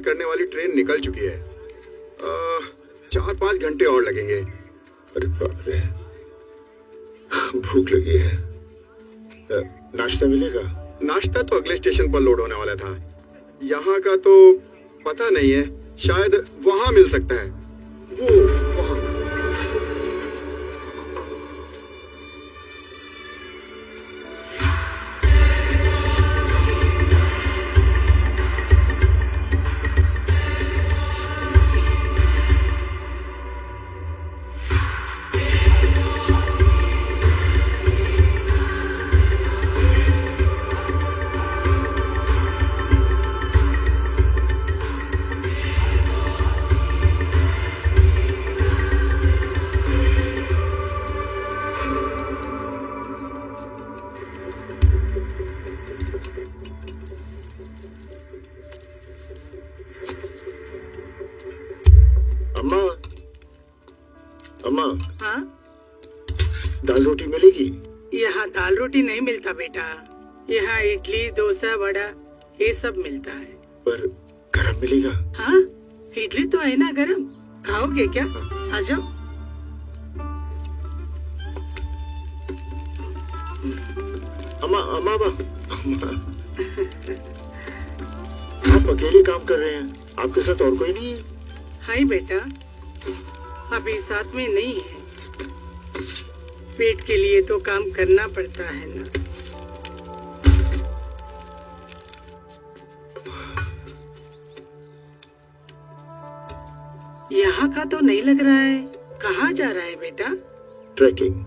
करने वाली ट्रेन निकल चुकी है। 4-5 घंटे और लगेंगे। अरे बाप रे, भूख लगी है। नाश्ता मिलेगा? नाश्ता तो अगले स्टेशन पर लोड होने वाला था। यहाँ का तो पता नहीं है, शायद वहाँ मिल सकता है। वो वहाँ। हाँ? दाल रोटी मिलेगी? यहाँ दाल रोटी नहीं मिलता बेटा, यहाँ इडली डोसा वड़ा ये सब मिलता है। पर गरम मिलेगा? हाँ, इडली तो है ना गरम, खाओगे क्या? आ जाओ। अम्मा अम्मा आप अकेले काम कर रहे हैं, आपके साथ और कोई नहीं है? हाय बेटा, अभी साथ में नहीं है, पेट के लिए तो काम करना पड़ता है ना। यहाँ का तो नहीं लग रहा है, कहाँ जा रहा है बेटा? ट्रैकिंग।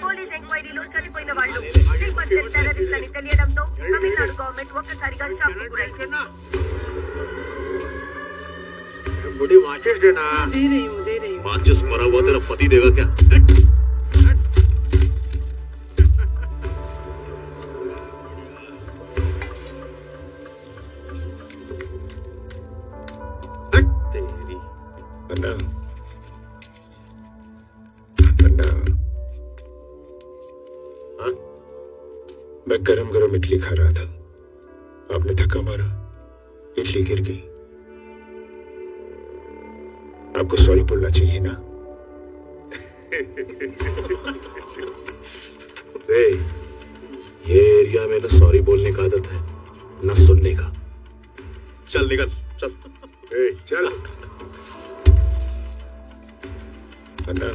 పోలీస్ ఎంక్వైరీలో చనిపోయిన వాళ్ళు శ్రీపంత్ టెర్రరిస్టులని తెలియడంతో తమిళనాడు గవర్నమెంట్ ఒక్కసారిగా షాక్ కు గురైంది। बड़ी माचिस देना। दे रही हूँ। माचिस मरा हुआ तेरा पति देगा क्या? तेरी अन्ना हाँ? मैं गरम गरम इडली खा रहा था, आपने धक्का मारा, इडली गिर गई। आपको सॉरी बोलना चाहिए ना? ये एरिया में ना सॉरी बोलने का आदत है, ना सुनने का। चल निकल, चल। चल। अन्ना।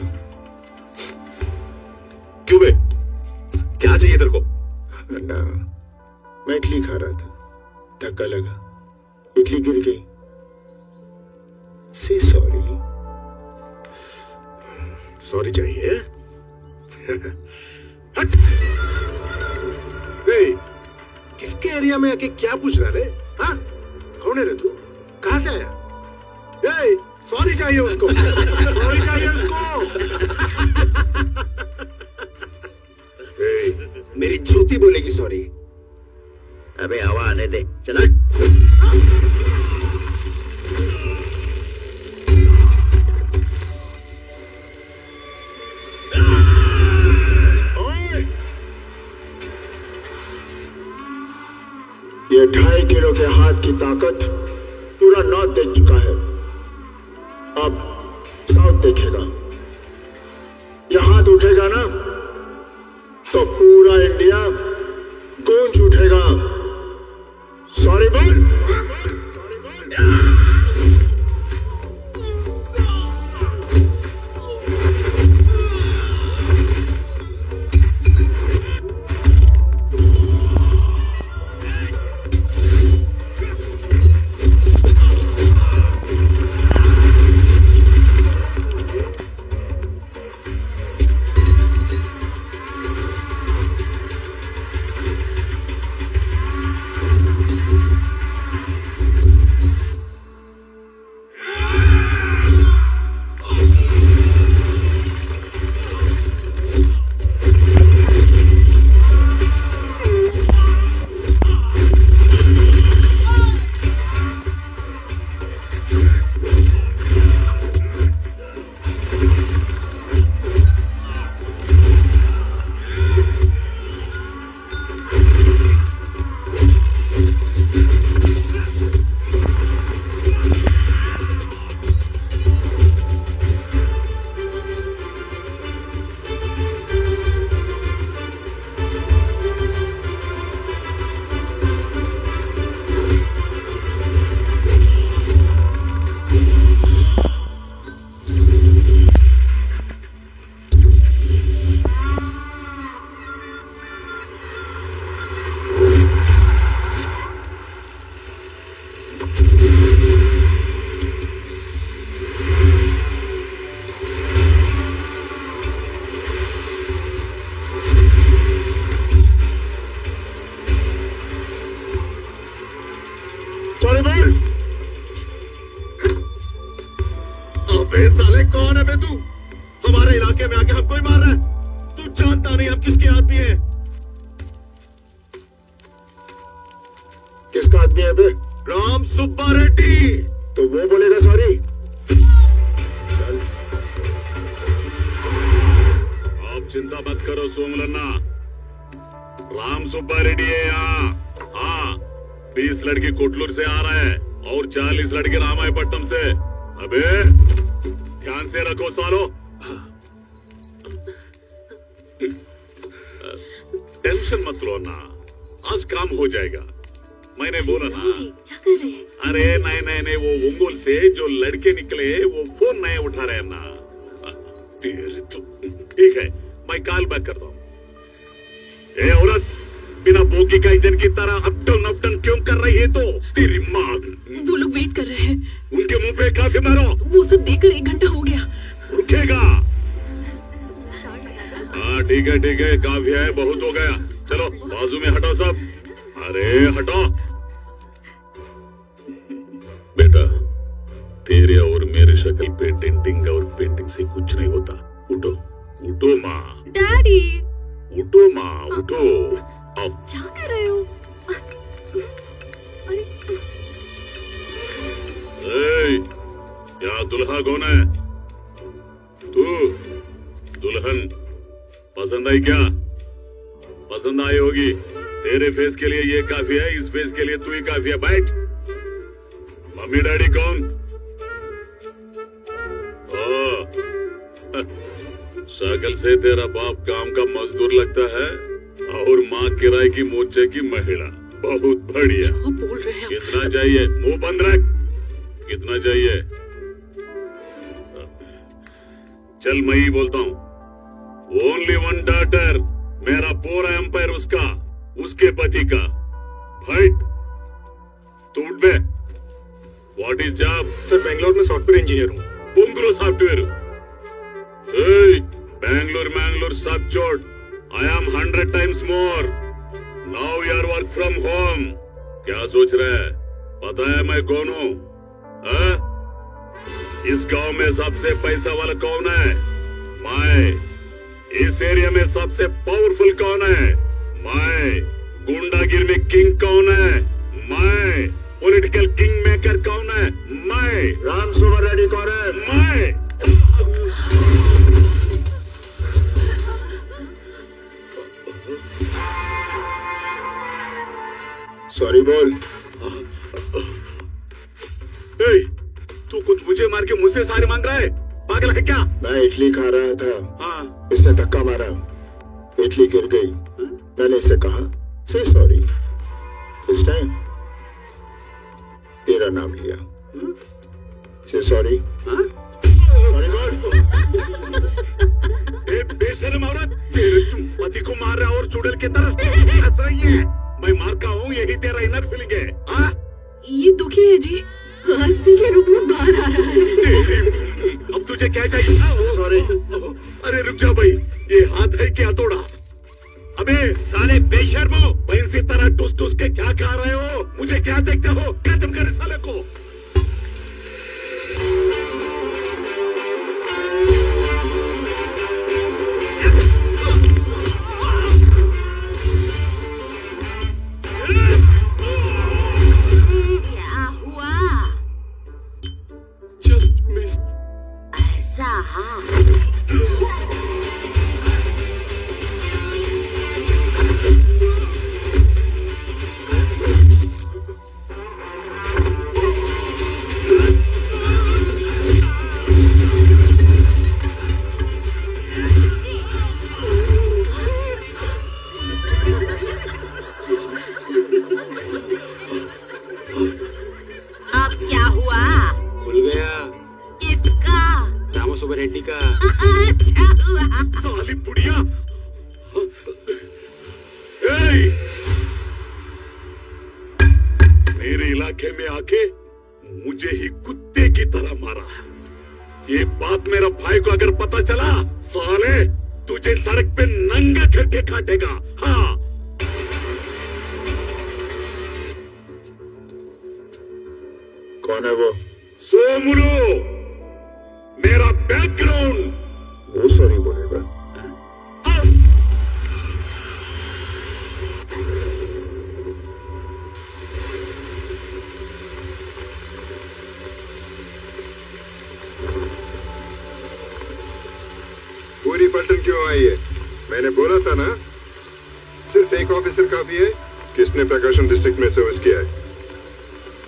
क्यों बे? क्या चाहिए तेरे को? अन्ना, मैं इडली खा रहा था, धक्का लगा, इडली गिर गई। Say sorry. सॉरी चाहिए? हट! किसके एरिया में आके क्या पूछ रहा रे? हाँ? कौन है रे तू? कहाँ से आया? सॉरी चाहिए उसको। सॉरी चाहिए उसको। मेरी जूती बोलेगी सॉरी। अबे हवा आने दे, चला। ये 2.5 किलो के हाथ की ताकत पूरा नॉर्थ देख चुका है, अब साउथ देखेगा। ये हाथ उठेगा ना तो पूरा इंडिया गूंज उठेगा। सॉरी बोल। पता नहीं हम किसके आदमी हैं। किसका आदमी है बे? राम सुब्बा रेड्डी। तो वो बोलेगा सॉरी। आप चिंता मत करो सोमलन्ना, राम सुब्बा रेड्डी है यहाँ। हाँ, 20 लड़के कोटलूर से आ रहे हैं और 40 लड़के रामायपट्टनम से। अबे ध्यान से रखो सालो। टेंशन मत लो ना, आज काम हो जाएगा। मैंने बोला ना। क्या कर रहे हैं? अरे नहीं, वो ओंगोल से जो लड़के निकले वो फोन नहीं उठा रहे ना। तेरे तो ठीक है, मैं कॉल बैक करता हूँ। ए औरत, बिना बोगी का इंजन की तरह अप डाउन क्यों कर रही है? तो तेरी माँ। वो लोग वेट कर रहे हैं। उनके मुंह पे काफी मारो। वो सब देखकर 1 घंटा हो गया। रुकेगा? हाँ ठीक है, काफी है, बहुत हो गया। चलो बाजू में हटो सब। अरे हटो बेटा, तेरे और मेरे शक्ल पे डेंटिंग और पेंटिंग से कुछ नहीं होता। उठो उठो माँ। डैडी उठो माँ, उठो। आओ। क्या कर रहे हो? अरे यहाँ दुल्हा कौन है? तू दुल्हन पसंद आई क्या? पसंद आई होगी। तेरे फेस के लिए ये काफी है, इस फेस के लिए तू ही काफी है। बैठ। मम्मी डैडी कौन? शक्ल से तेरा बाप काम का मजदूर लगता है और माँ किराए की मोर्चे की महिला। बहुत बढ़िया। बोल रहे हैं। कितना चाहिए? मुंह बंद रख। कितना चाहिए? चल मैं ही बोलता हूँ। ओनली वन डॉटर, मेरा पूरा एम्पायर उसका, उसके पति का। फाइट। तू उठ बे। What is job? Sir Bangalore में सॉफ्टवेयर इंजीनियर हूँ। बुंगरो सॉफ्टवेयर। बैंगलोर सब छोड़। I am 100 times more. Now you are work from home. क्या सोच रहे हैं? पता है मैं कौन हूँ? इस गांव में सबसे पैसा वाला कौन है? मैं। इस एरिया में सबसे पावरफुल कौन है? मैं। गुंडागिरी में किंग कौन है? मैं। पॉलिटिकल किंग मेकर कौन है? मैं। राम सुब्बा रेड्डी कौन है? मैं। सॉरी बोल। तू कुछ मुझे मार के मुझसे सारे मांग रहा है? पागल है क्या? मैं इडली खा रहा था। हाँ। इसने धक्का मारा, इडली गिर गई। मैंने इसे कहा से सॉरी। इस टाइम तेरा नाम लिया। से सॉरी। सॉरी बोल। बेशर्म औरत, तेरे तुम पति को मार रहा और चुड़ैल की तरह हंस रही है। मैं मार का हूँ, यही तेरा इनर फीलिंग है। हाँ? ये दुखी है जी, हंसी के रूप में बाहर आ रहा है। अब तुझे क्या चाहिए? सॉरी। अरे रुक जा भाई, ये हाथ है क्या तोड़ा? अबे साले बेशर्मो, भैंसी तरह टुस टुस के क्या खा रहे हो? मुझे क्या देखते हो? खत्म कर साले को। क्या हुआ? Just miss. ऐसा अब क्या हुआ? खुल गया इसका राम सुब्बा रेड्डी का। अच्छा हुआ। साली बुढ़िया। मेरे इलाके में आके मुझे ही कुत्ते की तरह मारा। ये बात मेरा भाई को अगर पता चला, साले तुझे सड़क पे नंगा करके काटेगा। हाँ। कौन है वो? सोमुलो, मेरा बैकग्राउंड। वो सॉरी बोलेगा। पलटन क्यों आई है? मैंने बोला था ना, सिर्फ एक ऑफिसर काफी है। किसने प्रकाशम डिस्ट्रिक्ट में सर्विस किया है?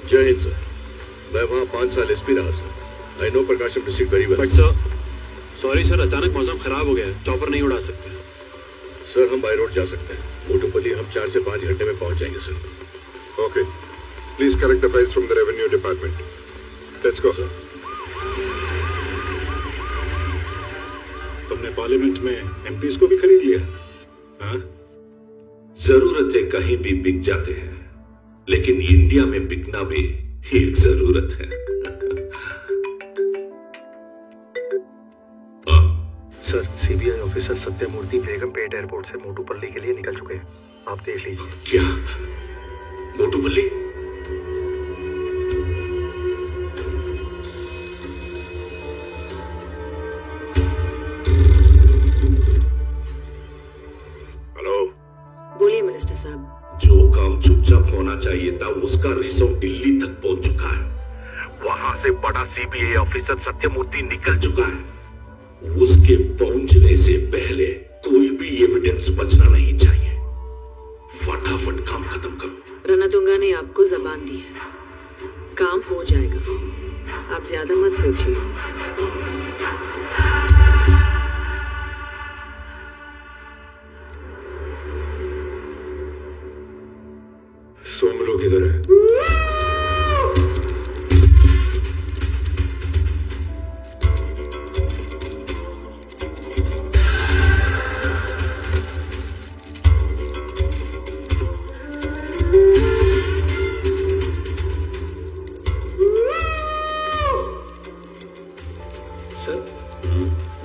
जय हिंद सर। मैं वहाँ 5 साल एसपी रहा sir. I know Prakasam district very well. But sir, sorry sir, अचानक मौसम खराब हो गया है, चॉपर नहीं उड़ा सकते। सर हम बाय रोड जा सकते हैं। मोटूपल्ली हम 4 से 5 घंटे में पहुंच जाएंगे sir. Okay, please collect the files from the revenue department. Let's go. Sir तुमने पार्लियामेंट में एमपीज को भी खरीद लिया? हाँ? जरूरतें कहीं भी बिक जाते हैं, लेकिन इंडिया में बिकना भी एक जरूरत है। Sir, CBI officer Sathyamurthy Begumpet airport से मोटूपल्ली के लिए निकल चुके हैं। आप देख लीजिए। क्या? मोटूपल्ली? हेलो। बोलिए मिनिस्टर साहब। जो काम चुपचाप होना चाहिए था, उसका रिजल्ट दिल्ली तक पहुंच चुका है। वहां से बड़ा सीबीआई ऑफिसर सत्यमूर्ति निकल चुका है। उसके पहुंचने से पहले कोई भी एविडेंस बचना नहीं चाहिए। फटाफट काम खत्म करो। रणतुंगा ने आपको जबान दी है, काम हो जाएगा, आप ज्यादा मत सोचिए। सोमलो किधर है?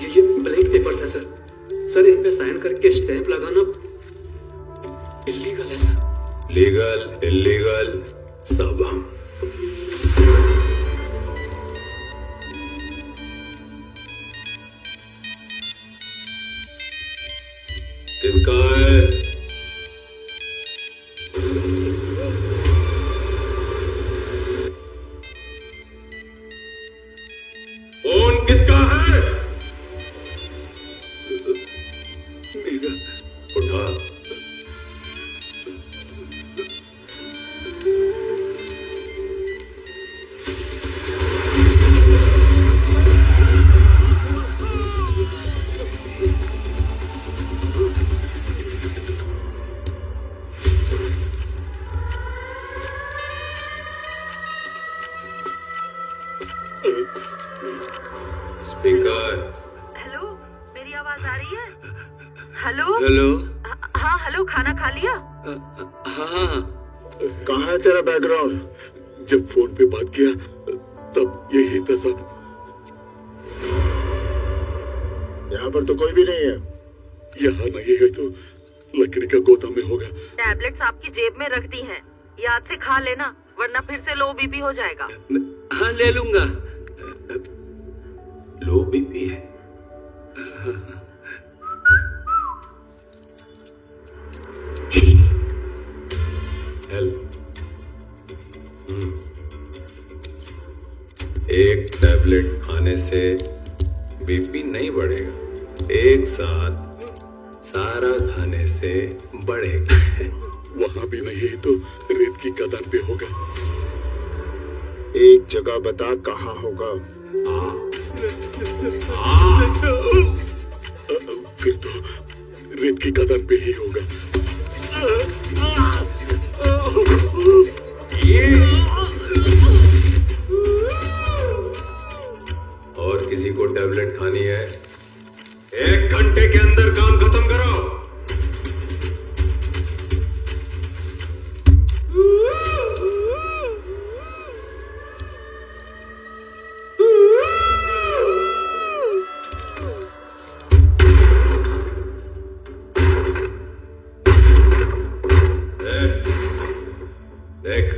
ये ब्लैंक पेपर्स है सर। सर इन पे साइन करके स्टैंप लगाना इलीगल है सर। लीगल इलीगल सब हम। किसका है? फोन किसका है? मेरा। उठा। स्पीकर। हेलो, मेरी आवाज आ रही है? Hello hello. हाँ हेलो, खाना खा लिया? हाँ। कहाँ है तेरा बैकग्राउंड? जब फोन पे बात किया तब यही था सब। यहाँ पर तो कोई भी नहीं है। यहाँ नहीं है तो लकड़ी का गोदाम में होगा। टैबलेट्स आपकी जेब में रख दी हैं, याद से खा लेना, वरना फिर से लो बीपी हो जाएगा। हाँ ले लूंगा। लो बीपी है। एक टैबलेट खाने से बीपी नहीं बढ़ेगा, एक साथ सारा खाने से बढ़ेगा। वहां भी नहीं है तो रेत की खदान पे होगा। एक जगह बता कहाँ होगा। फिर तो रेत की खदान पे ही होगा। और किसी को टैबलेट खानी है? 1 घंटे के अंदर काम खत्म करो। देख,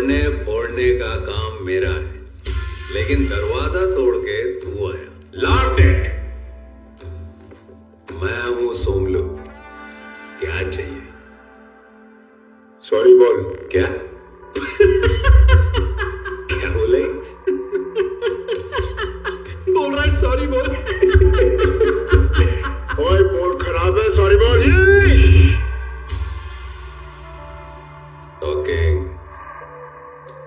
तोड़ने फोड़ने का काम मेरा है, लेकिन दरवाजा तोड़ के तू आया। Lock it. मैं हूं सोमलू, क्या चाहिए? सॉरी बोल। क्या? क्या बोले? बोल रहा है सॉरी बोल। ओए मूड खराब है, सॉरी बोल। टॉकिंग।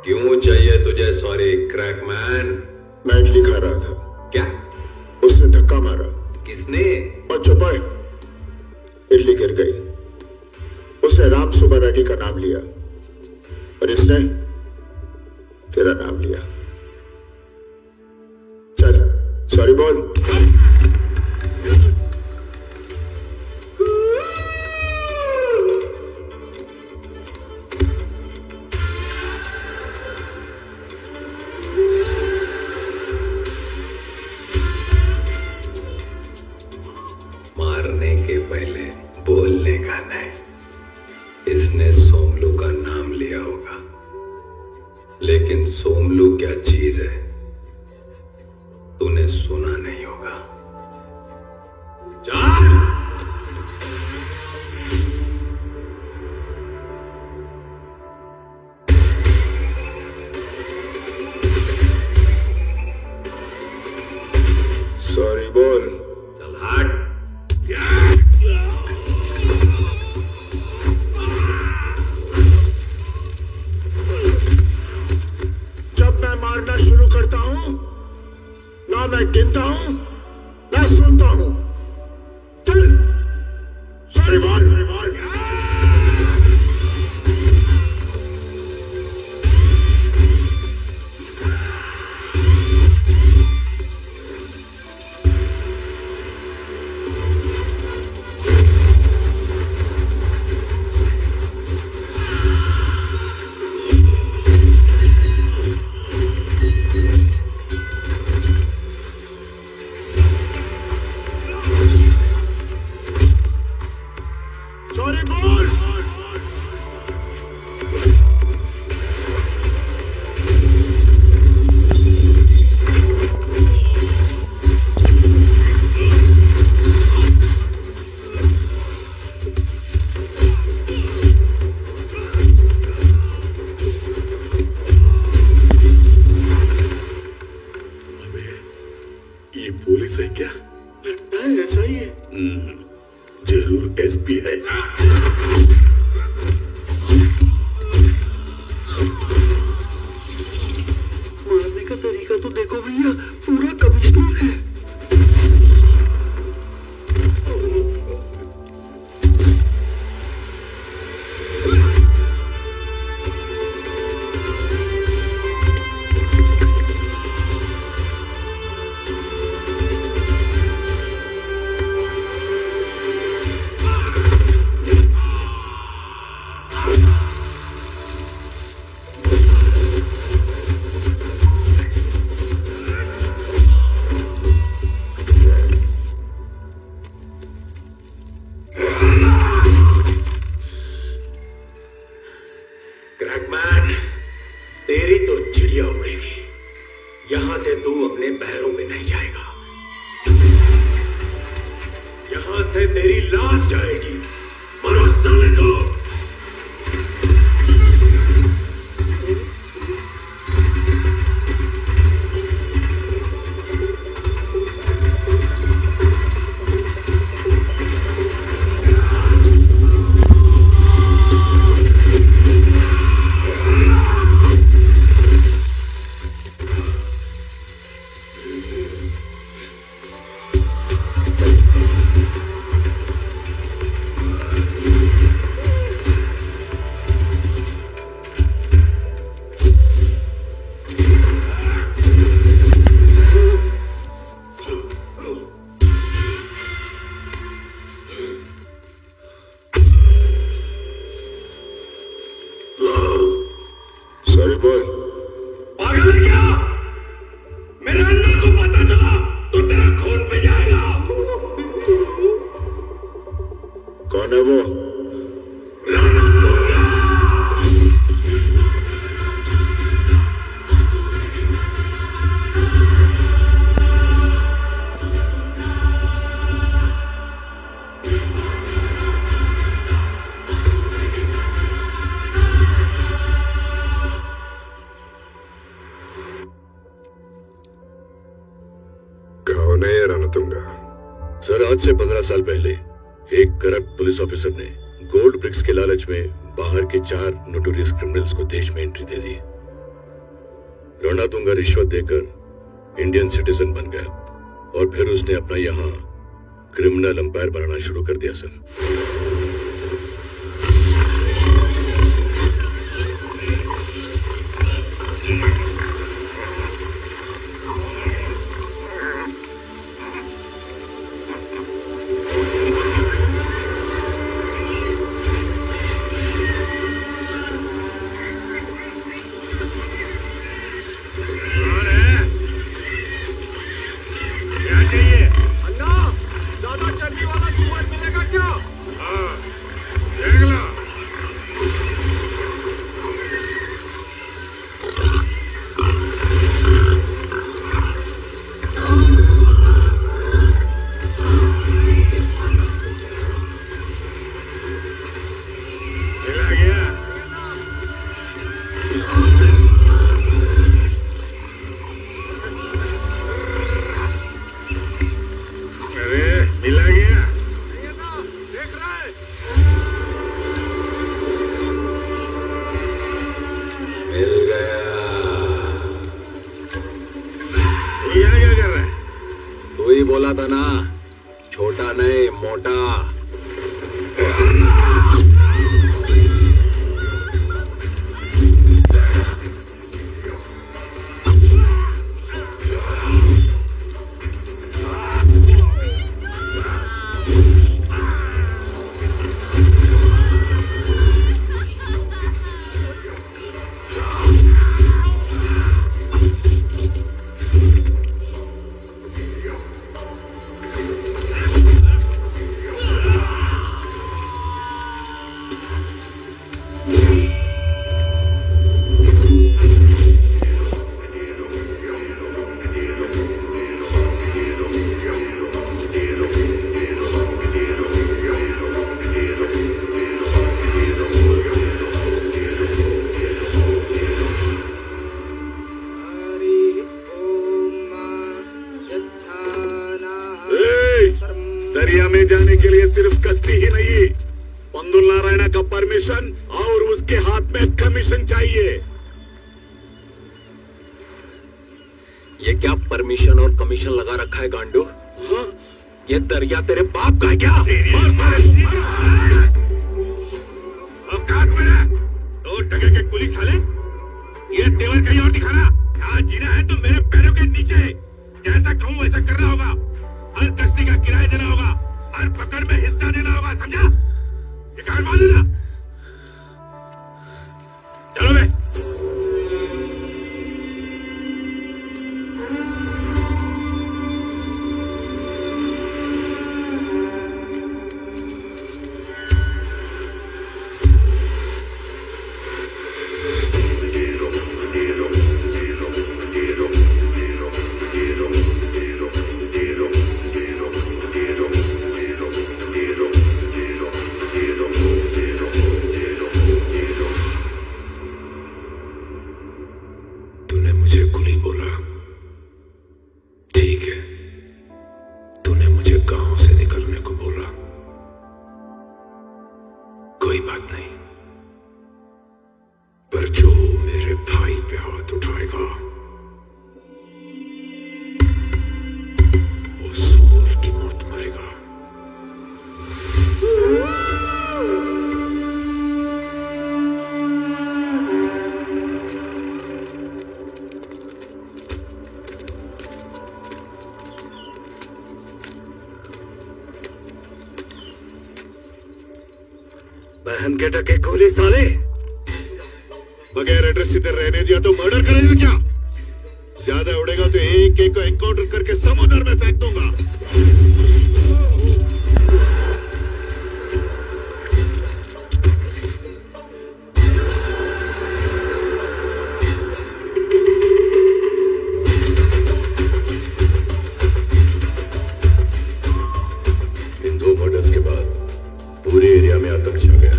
क्यों चाहिए तुझे सॉरी क्रैकमैन? मैं इडली खा रहा था। क्या? उसने धक्का मारा। किसने? और चुप है। इडली गिर गई। उसने राम सुब्बा रेड्डी का नाम लिया और इसने तेरा नाम लिया। चल सॉरी बोल। मारने के पहले बोलने का नहीं। इसने सोमलू का नाम लिया होगा, लेकिन सोमलू क्या चीज है तूने सुना नहीं होगा। चल। सॉरी बोल। चल हट। जब मैं मारना शुरू करता हूं, ना मैं गिनता हूं ना सुनता हूं। चल सॉरी बोल। सॉरी बोल। ये पुलिस है क्या? लगता है ऐसा ही है। जरूर एसपी है। मारने का तरीका तो देखो भैया, पूरा कमिश्नर है। क्रैकमैन, तेरी तो चिड़िया उड़ेगी। यहां से तू अपने पैरों में नहीं जाएगा। यहां से तेरी लाश जाएगी। मरो साले को। सॉरी बोल। पागल है क्या? मेरे अन्ना को पता चला तो तेरा खून पे जाएगा। कौन है वो? राणा दुर्गा। से 15 साल पहले एक करप्ट पुलिस ऑफिसर ने गोल्ड ब्रिक्स के लालच में बाहर के 4 नोटोरियस क्रिमिनल्स को देश में एंट्री दे दी। रणतुंगा रिश्वत देकर इंडियन सिटीजन बन गया और फिर उसने अपना यहाँ क्रिमिनल अंपायर बनाना शुरू कर दिया सर। दरिया में जाने के लिए सिर्फ कश्ती ही नहीं, पंदुल नारायणा का परमिशन और उसके हाथ में कमीशन चाहिए। ये क्या परमिशन और कमीशन लगा रखा है गांडू? हाँ? ये दरिया तेरे बाप का है क्या? औकात में रह, 2 टके के कुली साले, ये तेवर कहीं और दिखाना। यहाँ जीना है तो मेरे पैरों के नीचे, जैसा कहूँ वैसा करना होगा। हर कश्ती का किराया देना होगा, हर पकड़ में हिस्सा देना होगा, समझा? ये कार्ड मान लेना। चलो बे। बहन के टके गोली साले, बगैर एड्रेस इधर रहने दिया तो मर्डर करेंगे क्या? ज्यादा उड़ेगा तो एक एक को एनकाउंटर करके समुद्र में फेंक दूंगा। इन 2 मर्डर्स के बाद पूरे एरिया में आतंक छा गया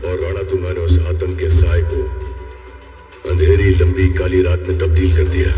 और रणतुंगा ने उस आतंक के साए को अंधेरी लंबी काली रात में तब्दील कर दिया।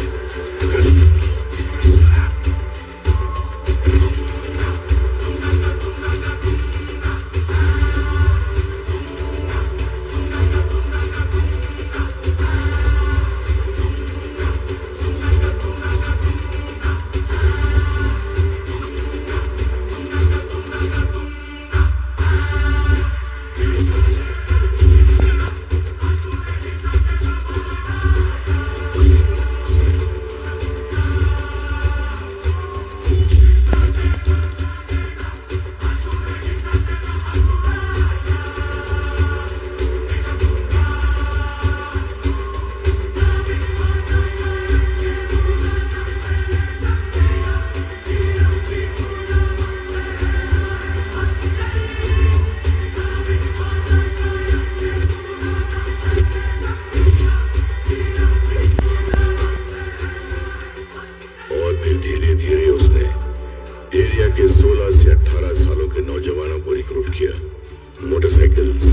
मोटरसाइकिल्स,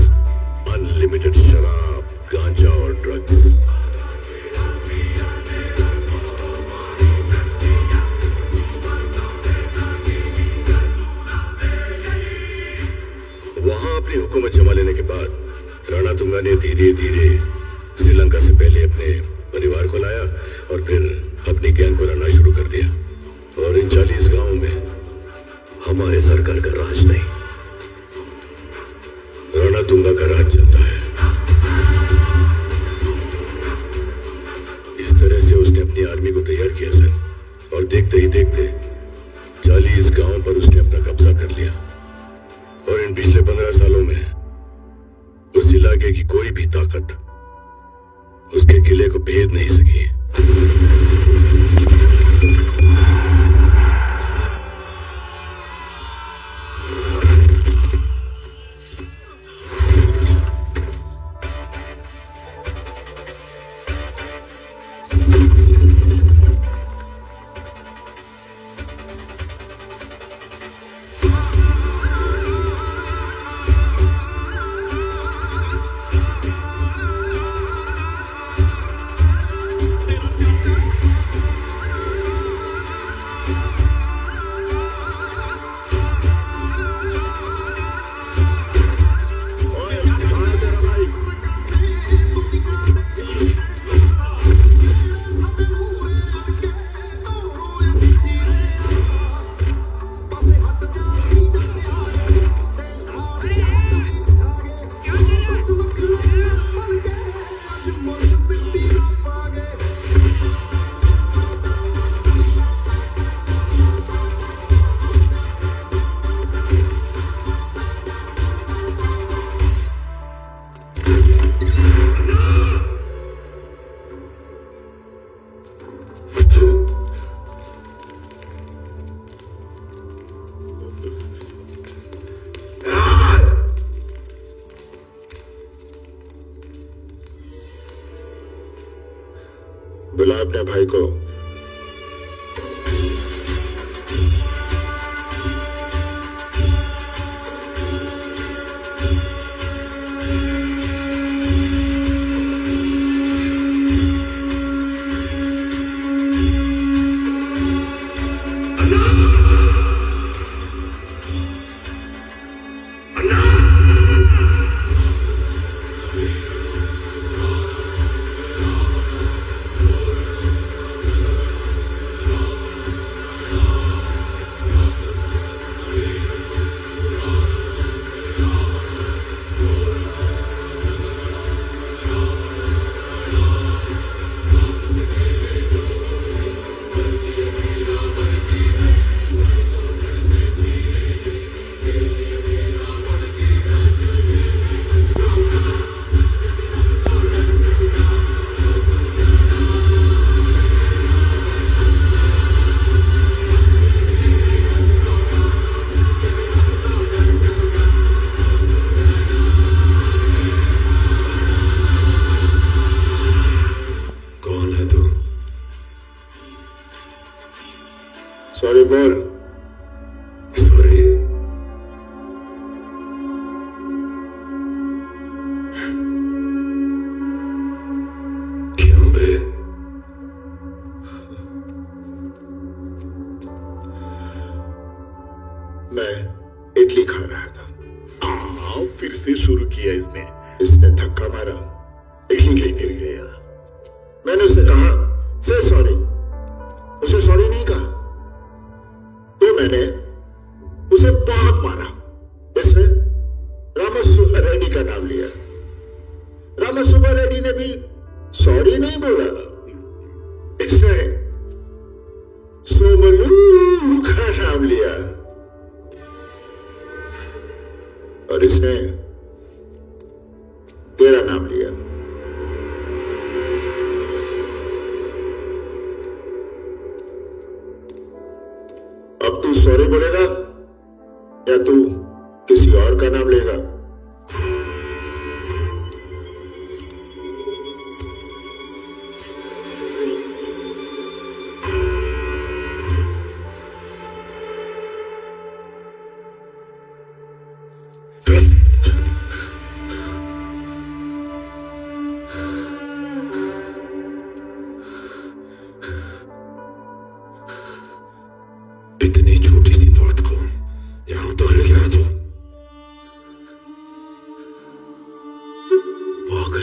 अनलिमिटेड शराब, गांजा और ड्रग्स। वहां अपनी हुकूमत जमा लेने के बाद राणा तुंगा ने धीरे धीरे श्रीलंका से पहले अपने परिवार को लाया और फिर अपनी गैंग को लाना शुरू कर दिया। और इन 40 गांवों में हमारे सरकार का राज नहीं, राणा तुंगा का राज चलता है। इस तरह से उसने अपनी आर्मी को तैयार किया सर, और देखते ही देखते 40 गांवों पर उसने अपना कब्जा कर लिया। और इन पिछले 15 सालों में उस इलाके की कोई भी ताकत उसके किले को भेद नहीं सकी। बुला अपने भाई को। सॉरी बोल। सॉरी। क्यों बे? मैं इडली खा रहा था। फिर से शुरू किया इसने धक्का मारा, इडली गिर गया। मैंने उसे कहा से सॉरी, उसे सॉरी नहीं कहा तो मैंने उसे बहुत मारा। इसने रामसुब्बा रेड्डी का नाम लिया। रामसुब्बा रेड्डी ने भी सॉरी नहीं बोला। इसने सोमलू का नाम लिया और इसने तेरा नाम लिया। अब तू सॉरी बोलेगा या तू किसी और का नाम लेगा?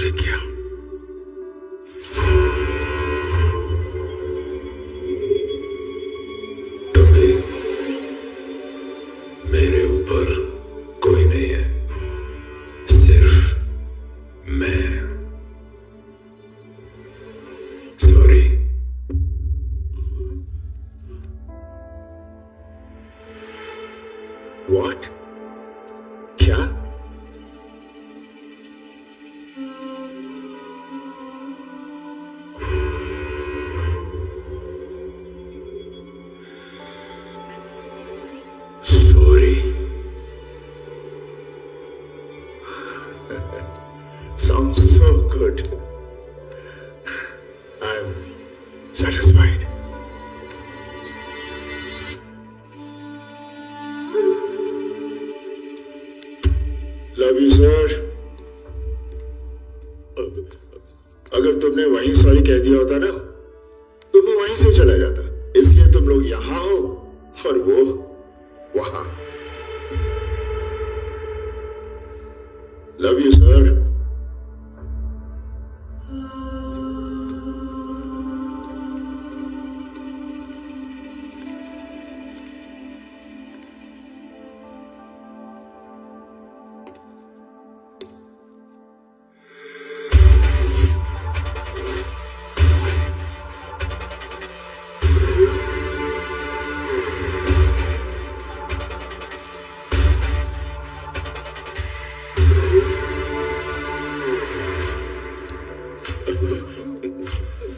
तूने किया। तभी मेरे ऊपर कोई नहीं है, सिर्फ मैं। सॉरी। What? क्या? Sorry. Sounds so good. I'm satisfied. Love you, sir. अगर तुमने वहीं सॉरी कह दिया होता ना, तो मैं वहीं से चला जाता। इसलिए तुम लोग यहां हो और वो वहां। Love you sir.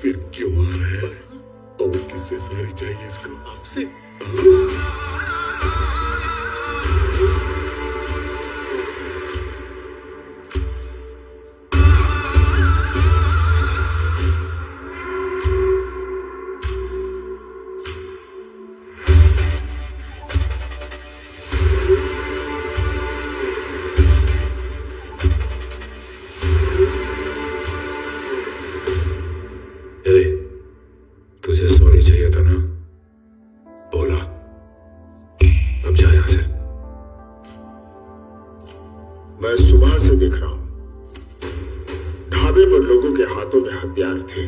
फिर क्यों आ रहा है और किससे सारी चाहिए इसको? आपसे। तुझे सॉरी चाहिए था ना, बोला। अब जा यहां से। मैं सुबह से देख रहा हूं, ढाबे पर लोगों के हाथों में हथियार थे।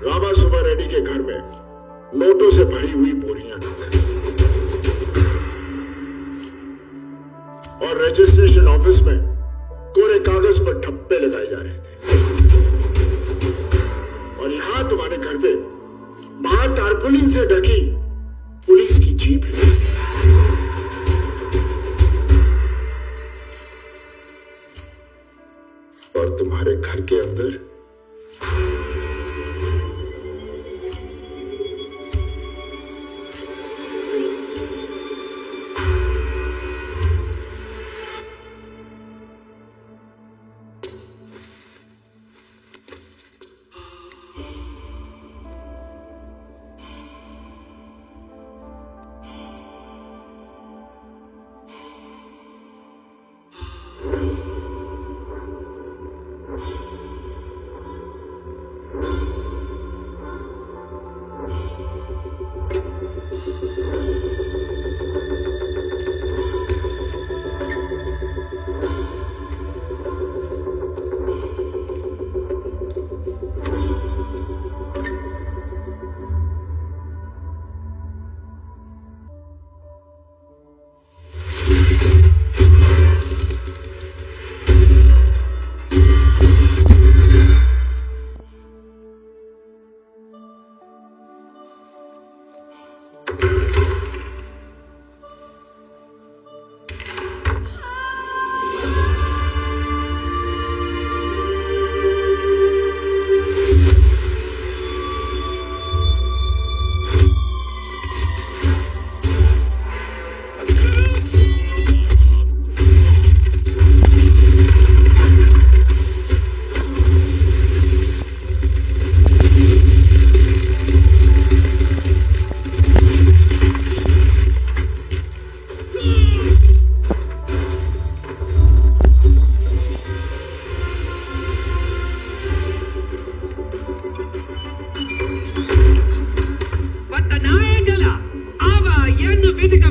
रामा सुबह रेड्डी के घर में नोटों से भरी हुई बोरियां थी और रजिस्ट्रेशन ऑफिस में कोरे कागज पर ठप्पे लगाए जा रहे थे। और यहां तुम्हारे घर पे बाहर टारपुलिन से ढकी पुलिस की जीप है। और तुम्हारे घर के अंदर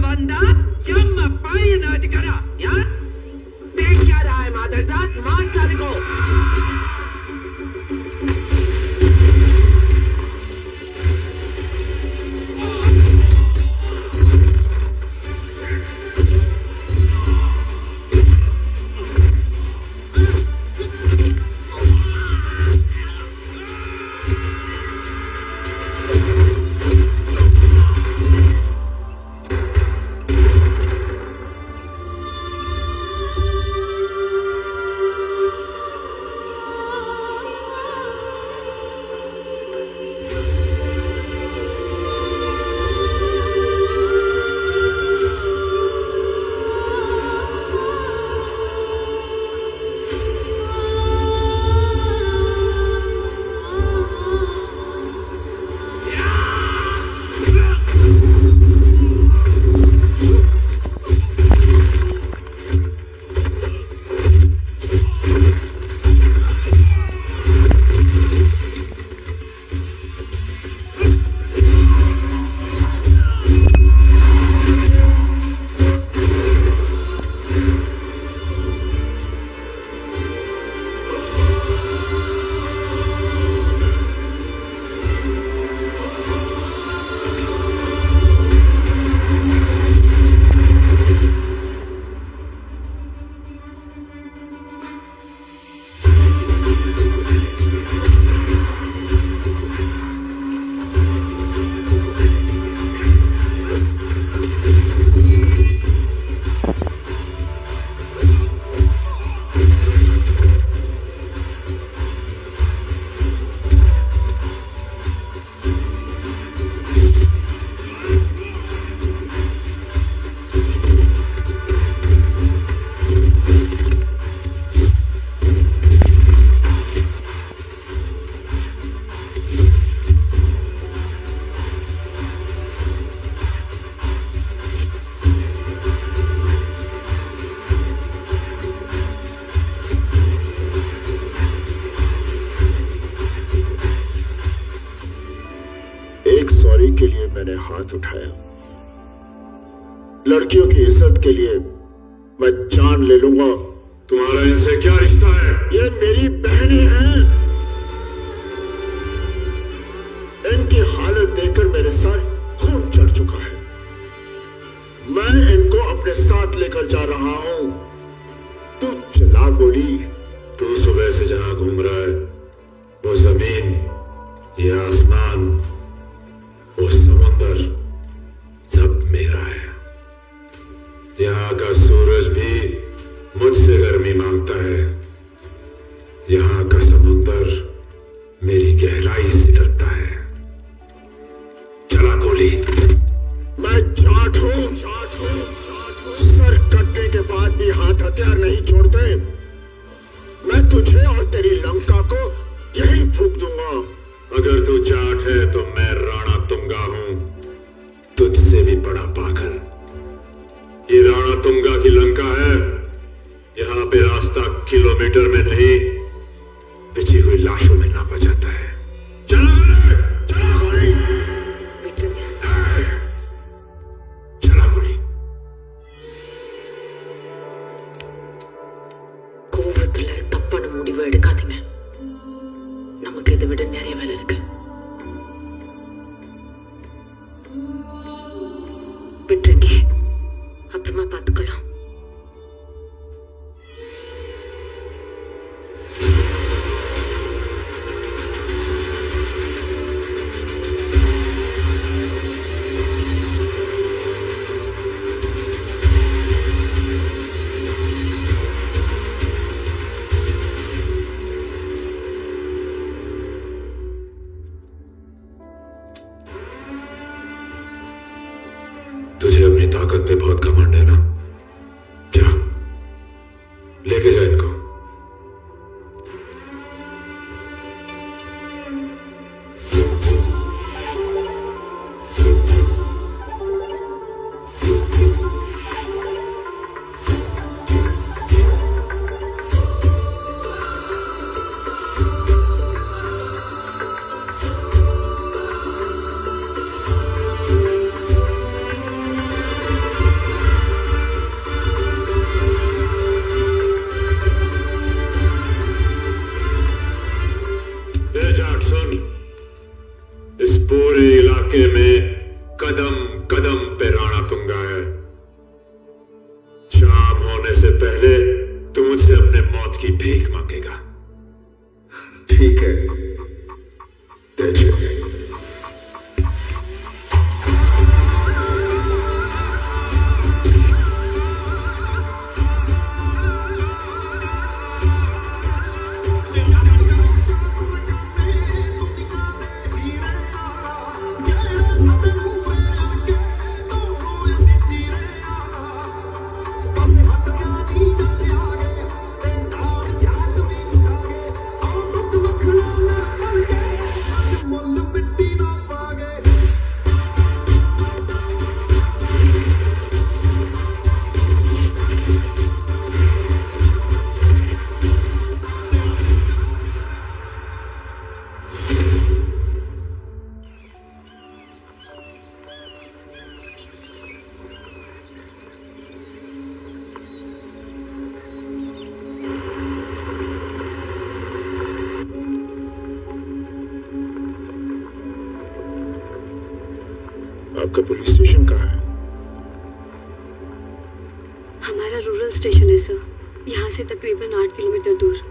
Vanda, Yamma Payana Dikara, Ya? Take मार साले को। के लिए मैंने हाथ उठाया। लड़कियों की इज्जत के लिए मैं जान ले लूंगा। तुम्हारा इनसे क्या रिश्ता है? ये मेरी बहनें हैं। इनकी हालत देखकर मेरे सारे खून चढ़ चुका है। मैं इनको अपने साथ लेकर जा रहा हूं। तू चला गोली। तू सुबह से जहां घूम रहा है वो जमीन, ये आसमान, वो समुंदर सब मेरा है। यहाँ का सूरज भी मुझसे गर्मी मांगता है। यहाँ का समुंदर मेरी गहराई से डरता है। चला गोली। मैं जाट हूं। सर कटने के बाद भी हाथ हथियार नहीं छोड़ते। मैं तुझे और तेरी लंका को यही फूंक दूंगा। अगर तू जाट है तो मैं राणा तुंगा हूं, तुझसे भी बड़ा पागल। ये राणा तुंगा की लंका है। यहाँ पे रास्ता किलोमीटर में नहीं, बिछी हुई लाशों में नापा जाता है। चला गोली। चला गोली। கோபத்துல தப்பான முடிவை எடுக்காதீங்க. நமக்கு இதை விட நிறைய வேலை இருக்கு. விட்டுருங்க, அப்புறமா பார்த்துக்கலாம். होने से पहले तू मुझसे अपने मौत की भीख मांगेगा। ठीक है, देख ले। आपका पुलिस स्टेशन कहाँ है? हमारा रूरल स्टेशन है सर, यहाँ से तकरीबन 8 किलोमीटर दूर।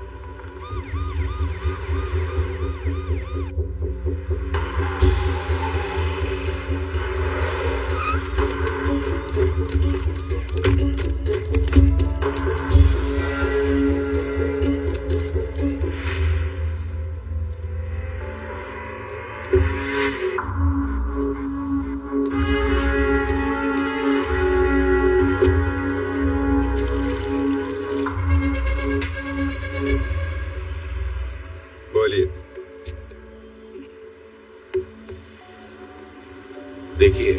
देखिए,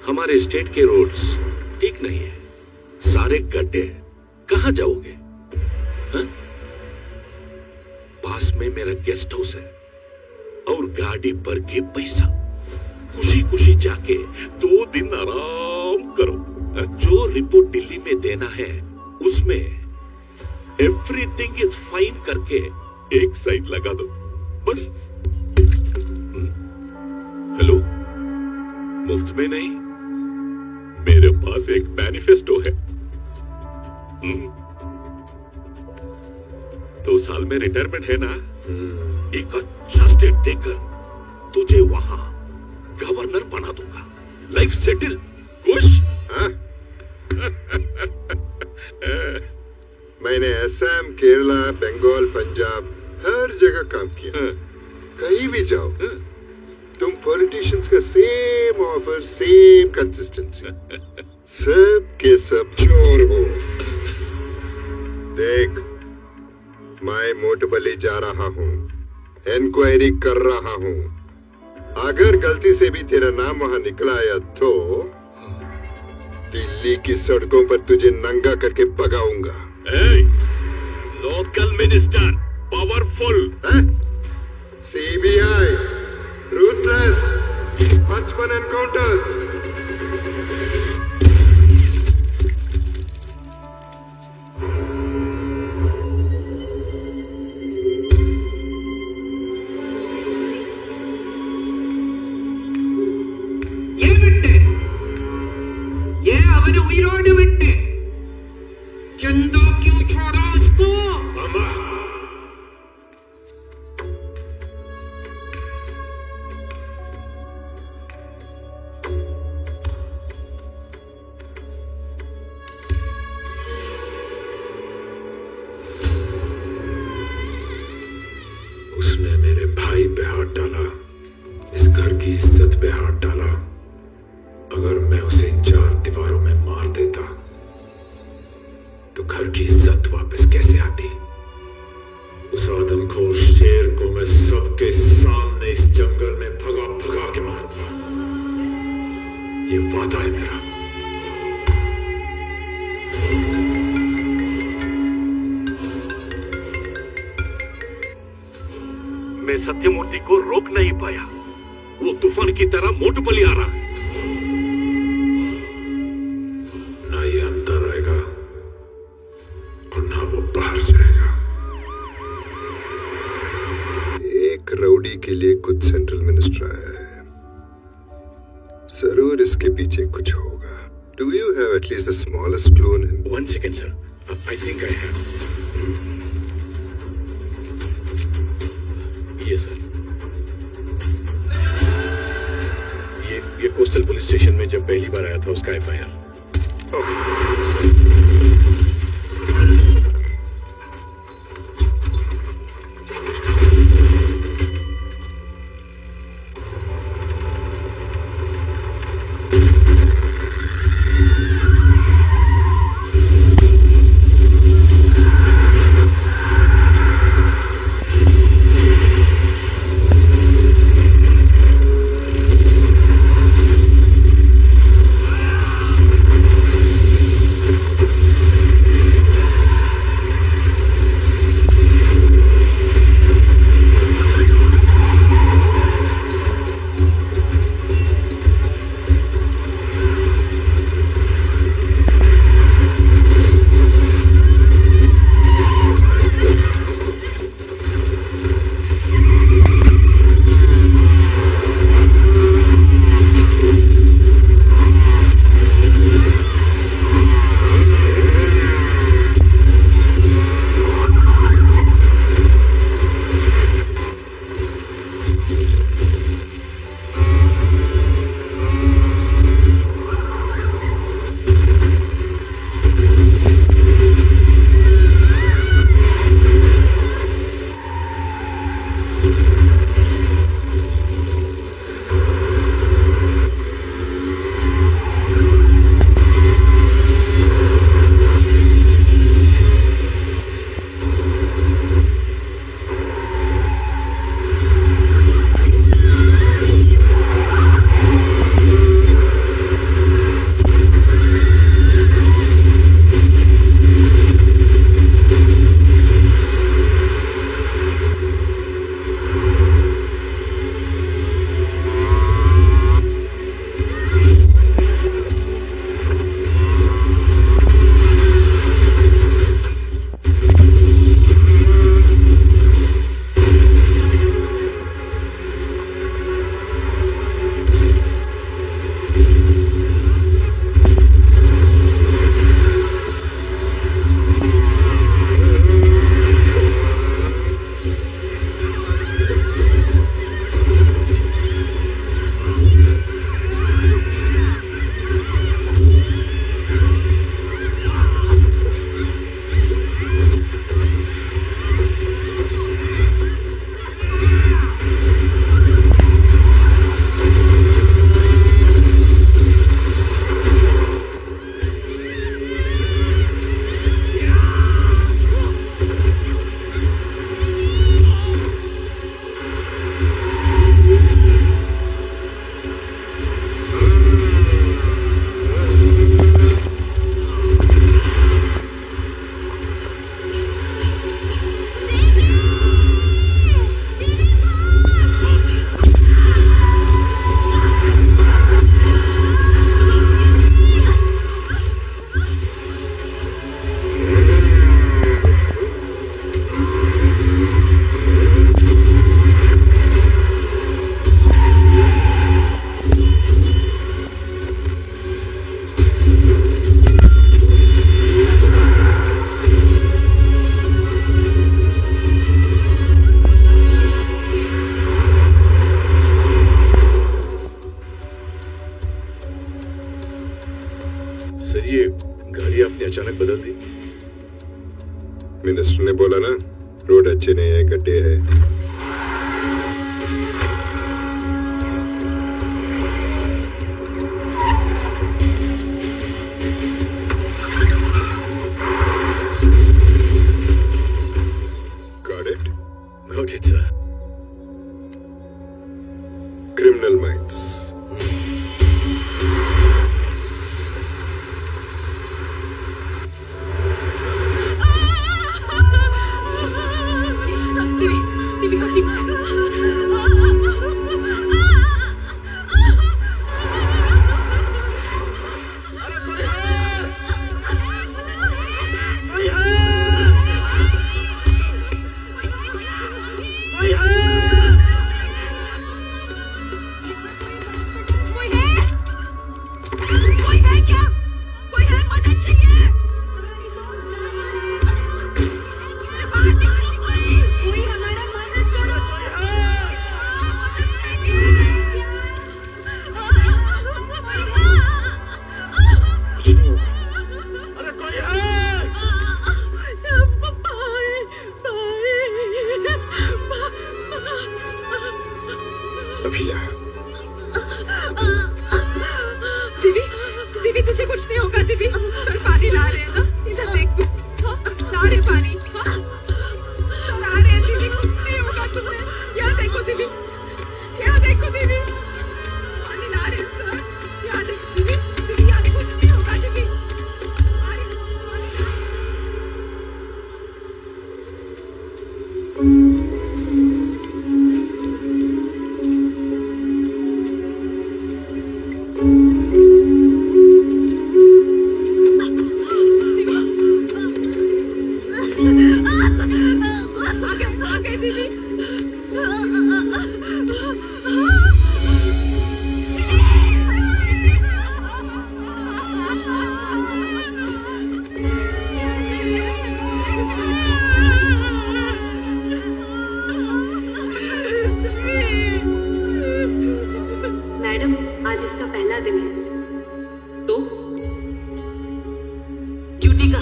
हमारे स्टेट के रोड्स ठीक नहीं है, सारे गड्ढे। कहां जाओगे? हा? पास में मेरा गेस्ट हाउस है और गाड़ी भर के पैसा। खुशी खुशी जाके 2 दिन आराम करो। जो रिपोर्ट दिल्ली में देना है उसमें एवरीथिंग इज फाइन करके एक साइड लगा दो बस। हेलो, मुफ्त में नहीं, मेरे पास एक मैनिफेस्टो है। 2 साल में रिटायरमेंट है ना, एक अच्छा स्टेट देकर तुझे वहां गवर्नर बना दूंगा। Life settle. खुश? मैंने असम, केरला, बंगाल, पंजाब हर जगह काम किया। कहीं भी जाओ तुम पॉलिटिशियंस का सेम ऑफर, सेम कंसिस्टेंसी, सब के सब चोर हो। देख, मैं मोटबली जा रहा हूँ, इंक्वायरी कर रहा हूँ। अगर गलती से भी तेरा नाम वहां निकला आया तो दिल्ली की सड़कों पर तुझे नंगा करके भगाऊंगा। Local minister, powerful, CBI, ruthless, 55 encounters. ये बिट्टे, ये അവനെ ഉയിരോട് വിട്ട് चंदो क्यों छोड़ा उसको? उसने मेरे भाई पे हाथ डाला, इस घर की इज्जत पे हाथ डाला। अगर मैं उसे 4 दीवारों में मार देता तो घर की इज्जत वापस कैसे आती? उस आदमखोर शेर को मैं सबके सामने इस जंगल में भगा भगा के मारूंगा। ये वादा है मेरा। मैं सत्यमूर्ति को रोक नहीं पाया, वो तूफान की तरह मोटबली आ रहा है। ना ये अंदर आएगा और ना वो बाहर जाएगा। एक रउडी के लिए कुछ सेंट्रल मिनिस्टर आया है, जरूर इसके पीछे कुछ होगा। Do you have at least the smallest clue on him? 1 second, sir. I think I have. Yes, sir. ये कोस्टल पुलिस स्टेशन में जब पहली बार आया था उसका FIR. अचानक बदल दी? मिनिस्टर ने बोला ना, रोड अच्छे नहीं है, गड्ढे है। Got it? Got it, sir. Criminal minds.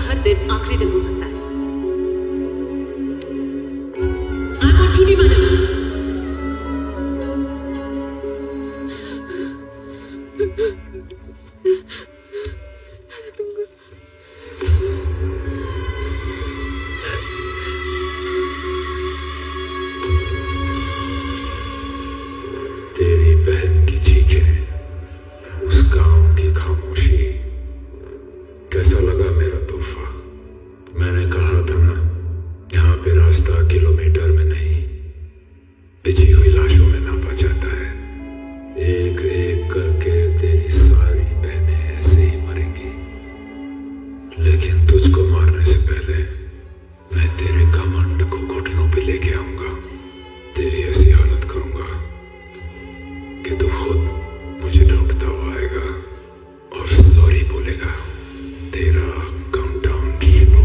हर दिन आखिरी दिन हो सकता है। I'm on duty, madam. तेरी बहन की चीखें, उस गांव की खामोशी, कैसा लगा मेरा तोहफा? मैंने कहा था ना, यहाँ पे रास्ता किलोमीटर में नहीं, बिछी हुई लाशों में नापा जाता है। एक एक करके तेरी सारी बहनें ऐसे ही मरेंगी, लेकिन तुझको मारने से पहले मैं तेरे घमंड को घुटनों पे लेके आऊंगा। तेरी ऐसी हालत करूंगा कि तू खुद मुझे ढूंढता हुआ आएगा और सॉरी बोलेगा। तेरा काउंटडाउन शुरू।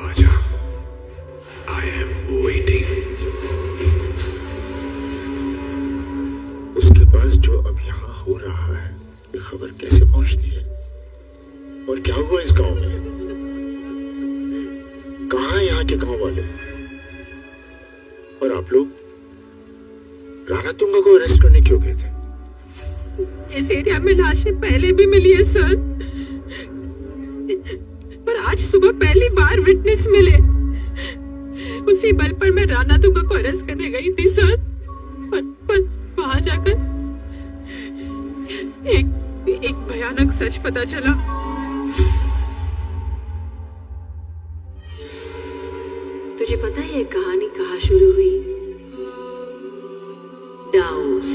आजा, आई एम वेटिंग। उसके पास जो अब यहाँ हो रहा है, ये खबर कैसे पहुंचती है? और क्या हुआ इस गांव में? कहाँ हैं यहाँ के गांव वाले? और आप लोग राणा तुंगा को अरेस्ट करने क्यों गए थे? इस एरिया में लाशें पहले भी मिली है सर, पर आज सुबह पहली बार विटनेस मिले। उसी बल पर मैं राणा तुंगा को अरेस्ट करने गई थी सर, पर वहां जाकर एक भयानक सच पता चला। तुझे पता है ये कहानी कहाँ शुरू हुई? डाउस।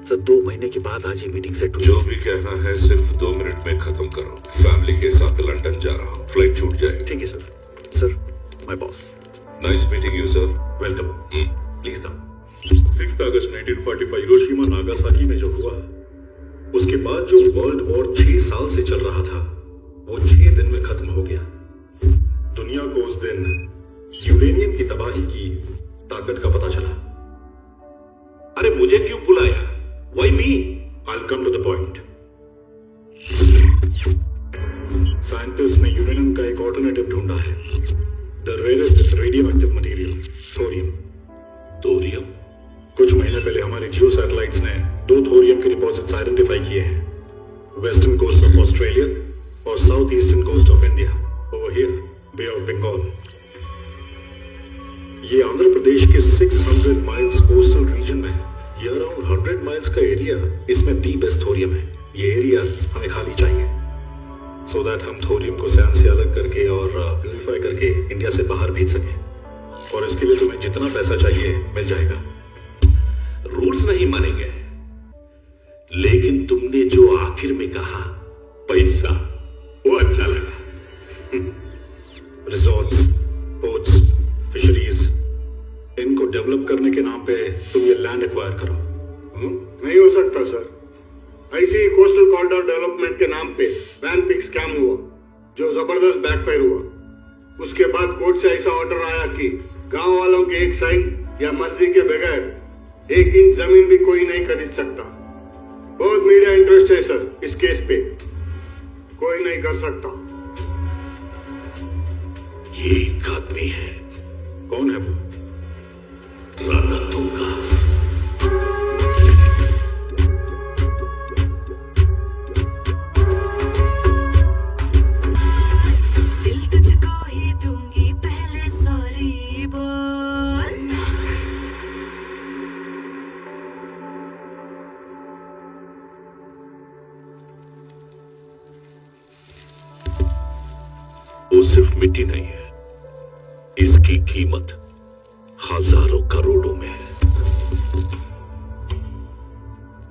सर 2 महीने के बाद आज ये मीटिंग सेट हुई। जो भी कहना है सिर्फ 2 मिनट में खत्म करो। फैमिली के साथ लंदन जा रहा हूँ, फ्लाइट छूट जाएगी। ठीक है sir. Sir, my boss. Nice meeting you sir. Welcome. Please come. 6 August 1945 Hiroshima Nagasaki में जो हुआ, उसके बाद जो वर्ल्ड वॉर 6 साल से चल रहा था, वो 6 दिन में खत्म हो गया। दुनिया को उस दिन यूरेनियम की तबाही की ताकत का पता चला। अरे मुझे क्यों बुलाया? Why me? I'll come to the point. Scientist ने यूरेनियम का एक ऑल्टरनेटिव ढूंढा है। The rarest radioactive material, thorium. Thorium? कुछ महीने पहले हमारे जियो सैटेलाइट्स ने 2 थोरियम के डिपॉजिट्स आइडेंटिफाई किए हैं। वेस्टर्न कोस्ट ऑफ ऑस्ट्रेलिया और south eastern coast of India, over here, Bay of Bengal. ये आंध्र प्रदेश के 600 माइल्स कोस्टल रीजन में है। ये अराउंड 100 माइल्स का एरिया, इसमें दी बेस्ट थोरियम है। ये एरिया हमें खाली चाहिए, सो दैट हम थोरियम को सैंड से अलग करके और प्यूरिफाई करके इंडिया से बाहर भेज सकें। और इसके लिए तुम्हें जितना पैसा चाहिए मिल जाएगा। रूल्स नहीं मानेंगे, लेकिन तुमने जो आखिर में कहा पैसा, वो अच्छा लगा। रिजॉर्ट्स, पोर्ट्स, फिशरीज, इनको डेवलप करने के नाम पे तुम ये लैंड एक्वायर करो। नहीं हो सकता सर। ऐसे ही कोस्टल कॉरिडोर डेवलपमेंट के नाम पे वैन पिक स्कैम हुआ, जो जबरदस्त बैकफायर हुआ। उसके बाद कोर्ट से ऐसा ऑर्डर आया कि गांव वालों के एक साइन या मर्जी के बगैर 1 इंच जमीन भी कोई नहीं खरीद सकता। बहुत मीडिया इंटरेस्ट है सर इस केस पे, कोई नहीं कर सकता। ये एक आदमी है। कौन है वो? राणा तुंगा। दिल तुझको ही दूंगी, पहले सॉरी बोल। वो सिर्फ मिट्टी नहीं है, इसकी कीमत हजारों करोड़ों में है।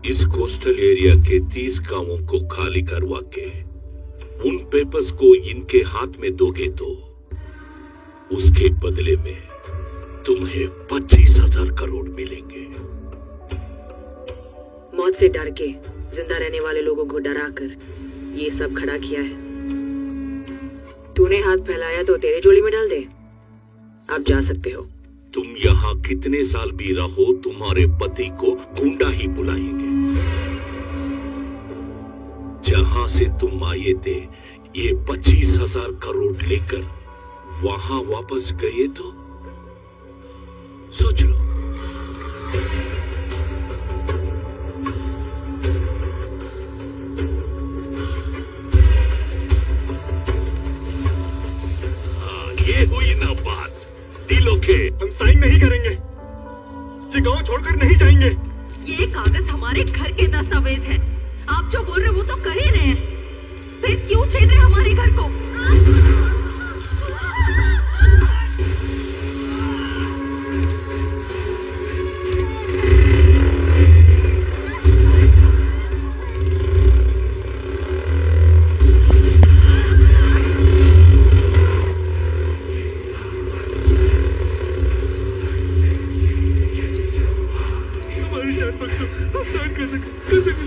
इस कोस्टल एरिया के 30 गांवों को खाली करवा के उन पेपर्स को इनके हाथ में दोगे तो उसके बदले में तुम्हें 25,000 करोड़ मिलेंगे। मौत से डर के जिंदा रहने वाले लोगों को डराकर ये सब खड़ा किया है। तूने हाथ फैलाया तो तेरे झोली में डाल दे। आप जा सकते हो। तुम यहाँ कितने साल भी रहो, तुम्हारे पति को गुंडा ही बुलाएंगे। जहां से तुम आए थे ये 25,000 करोड़ लेकर वहां वापस गए तो सोच लो। ये हुई ना बात दिलों के। हम साइन नहीं करेंगे, ये गांव छोड़कर नहीं जाएंगे। ये कागज हमारे घर के दस्तावेज हैं। आप जो बोल रहे हो वो तो कर ही रहे हैं, फिर क्यों छेद रहे हमारे घर को?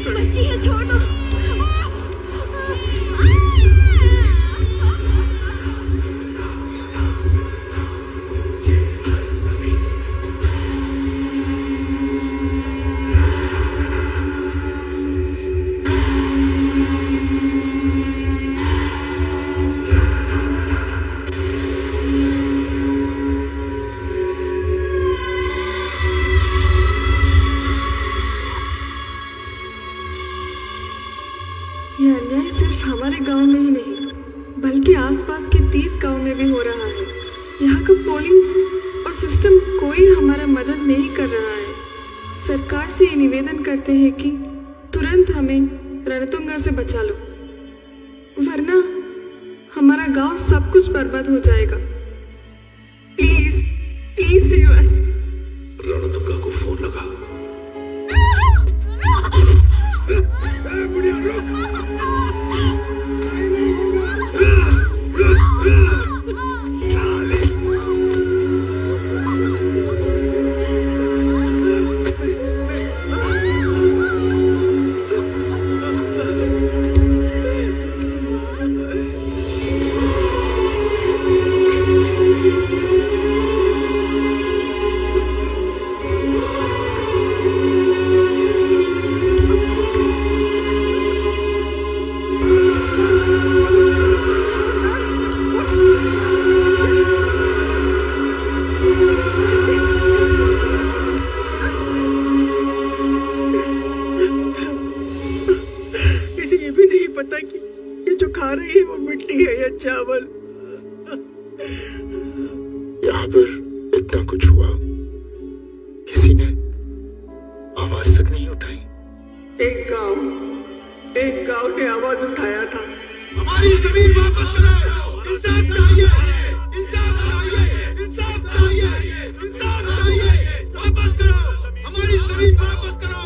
बच्ची है, छोड़ दो। ये अन्याय सिर्फ हमारे गांव में ही नहीं बल्कि आसपास के 30 गांव में भी हो रहा है। यहाँ का पुलिस और सिस्टम कोई हमारा मदद नहीं कर रहा है। सरकार से ये निवेदन करते हैं कि तुरंत हमें रणतुंगा से बचा लो, वरना हमारा गांव सब कुछ बर्बाद हो जाएगा। Please please save us. Ranatunga को फोन लगा। चावल। यहाँ पर इतना कुछ हुआ, किसी ने आवाज तक नहीं उठाई। एक गांव ने आवाज उठाया था, हमारी जमीन वापस करो, इंसाफ चाहिए, इंसाफ चाहिए, इंसाफ चाहिए, इंसाफ चाहिए, वापस करो, हमारी जमीन वापस करो।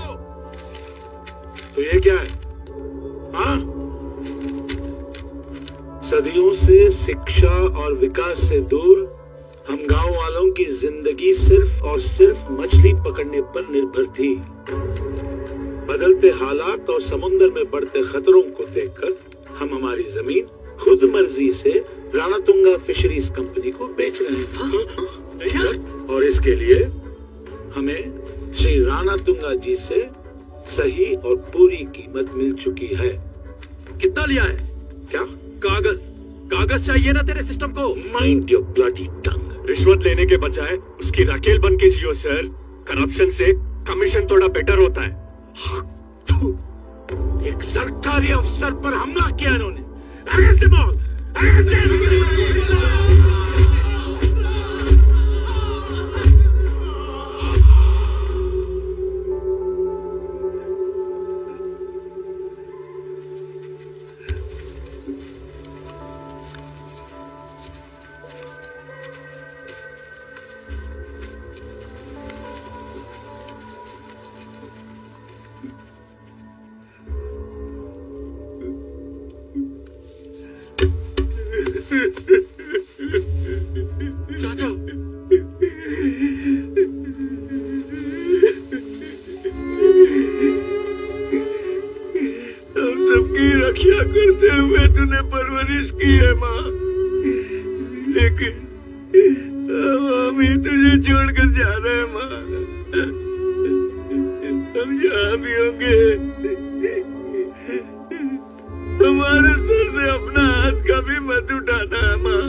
तो ये क्या है? हाँ, सदियों से शिक्षा और विकास से दूर हम गांव वालों की जिंदगी सिर्फ और सिर्फ मछली पकड़ने पर निर्भर थी। बदलते हालात और समुद्र में बढ़ते खतरों को देखकर हम हमारी जमीन खुद मर्जी से राणातुंगा फिशरीज कंपनी को बेच रहे हैं। और इसके लिए हमें श्री राणातुंगा जी से सही और पूरी कीमत मिल चुकी है। कितना लिया है? क्या कागज चाहिए ना तेरे सिस्टम को? माइंड योर ब्लडी टंग। रिश्वत लेने के बजाय उसकी राकेल बन के जियो सर। करप्शन से कमीशन थोड़ा बेटर होता है। एक सरकारी अफसर पर हमला किया इन्होंने। Arrest him all, arrest him. चाचा, हम सबकी रक्षा करते हुए तूने परवरिश की है माँ, लेकिन हम ही तुझे छोड़कर जा रहे हैं माँ। हम जहाँ भी होंगे हमारे सर से अपना हाथ कभी मत उठाना माँ,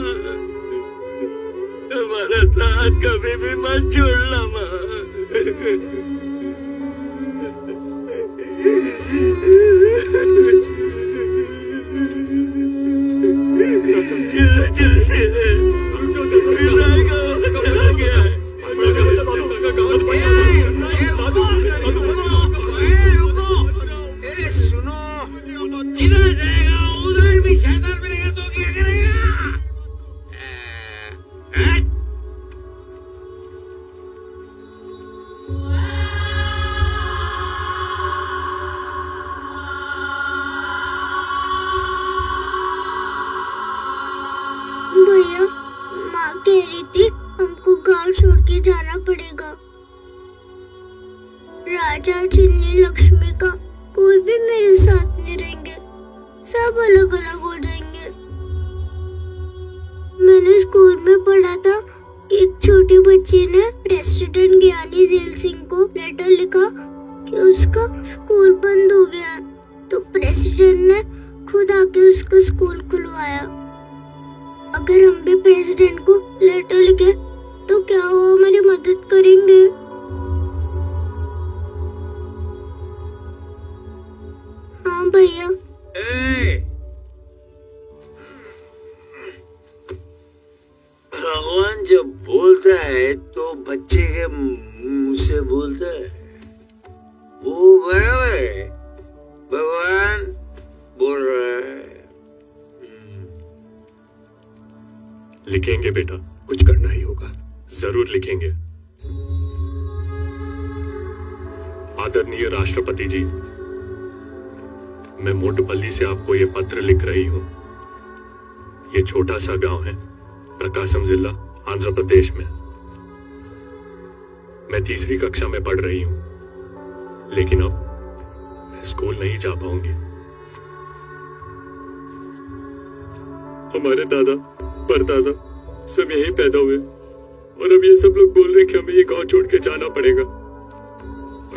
हमारा साथ कभी भी मत छोड़ना माँ। जिधर जाएगा उधर भी शैतान मिलेगा तो क्या करेगा? भैया, माँ कह रही थी हमको गांव छोड़ के जाना पड़ेगा। राजा, चिन्नी, लक्ष्मी का कोई भी मेरे साथ नहीं रहेंगे, सब अलग अलग हो जाएंगे। मैंने स्कूल में पढ़ा था कि एक छोटी बच्ची ने प्रेसिडेंट ज्ञानी झील सिंह को लेटर लिखा कि उसका स्कूल बंद हो गया, तो प्रेसिडेंट ने खुद आके उसका स्कूल खुलवाया। अगर हम भी प्रेसिडेंट को लेटर लिखे तो क्या वो हमारी मदद करेंगे? हाँ भैया। भगवान जब बोलता है तो बच्चे के मुंह से बोलता है, वो बराबर है, भगवान बोल रहा है। लिखेंगे बेटा, कुछ करना ही होगा। जरूर लिखेंगे। आदरणीय राष्ट्रपति जी, मैं मोटपल्ली से आपको ये पत्र लिख रही हूँ। ये छोटा सा गांव है, प्रकाशम जिला, आंध्र प्रदेश में। मैं तीसरी कक्षा में पढ़ रही हूँ, लेकिन अब मैं स्कूल नहीं जा पाऊंगी। हमारे दादा परदादा सब यहीं पैदा हुए और अब ये सब लोग बोल रहे हैं कि हमें ये गांव छोड़ के जाना पड़ेगा।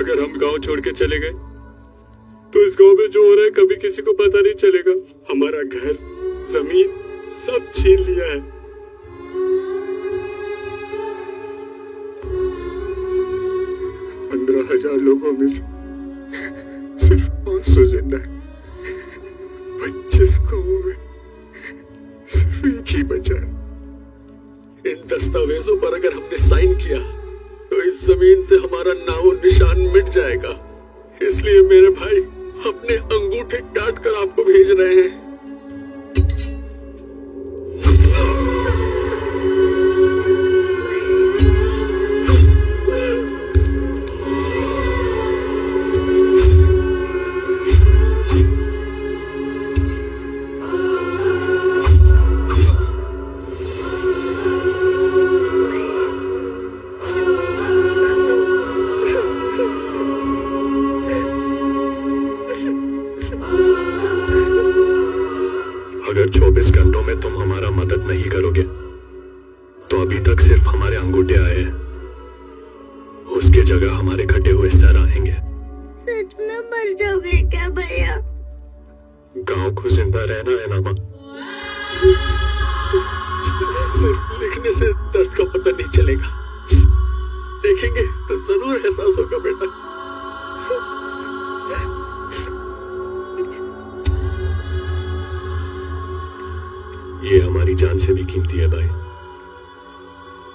अगर हम गांव छोड़ के चले गए तो इस गांव में जो हो रहा है कभी किसी को पता नहीं चलेगा। हमारा घर, जमीन सब छीन लिया है। 15,000 लोगों में से सिर्फ 500 जिंदा है। 25 गांवों में सिर्फ एक ही बचा है। इन दस्तावेजों पर अगर हमने साइन किया तो इस जमीन से हमारा नामो निशान मिट जाएगा। इसलिए मेरे भाई अपने अंगूठे काट कर आपको भेज रहे हैं। अगर 24 घंटों में तुम हमारा मदद नहीं करोगे तो अभी तक सिर्फ हमारे अंगूठे आए हैं, उसके जगह हमारे कटे हुए सर आएंगे। सच में मर जाओगे क्या भैया? गांव को जिंदा रहना है ना माँ। सिर्फ लिखने से दर्द का पता नहीं चलेगा, देखेंगे तो जरूर एहसास होगा बेटा। ये हमारी जान से भी कीमती है भाई,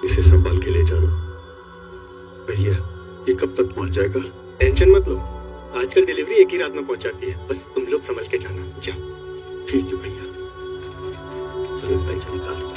इसे संभाल के ले जाना। भैया, ये कब तक पहुंच जाएगा? टेंशन मत लो, आजकल डिलीवरी एक ही रात में पहुंच जाती है। बस तुम लोग संभल के जाना। जाओ। ठीक है भैया। भाई चलता।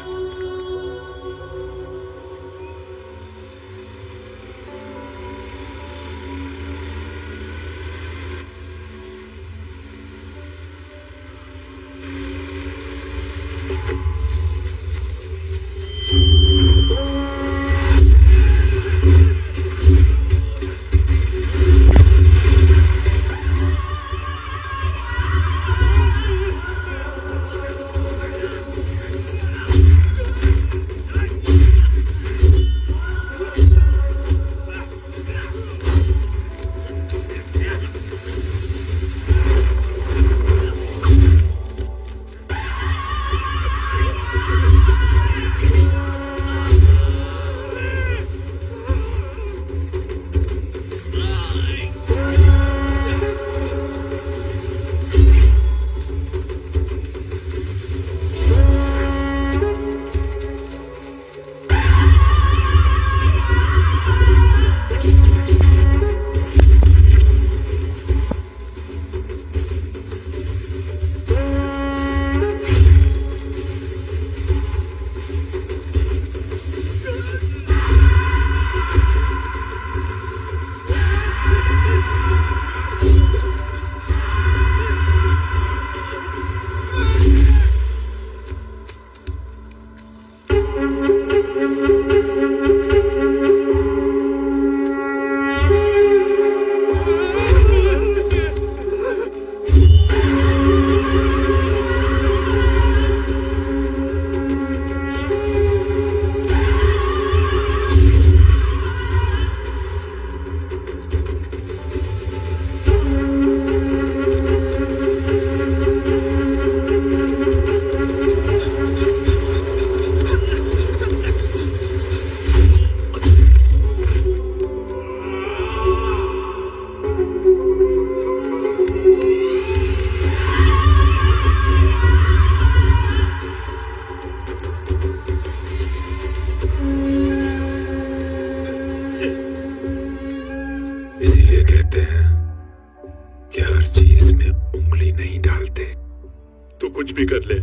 कुछ भी कर ले,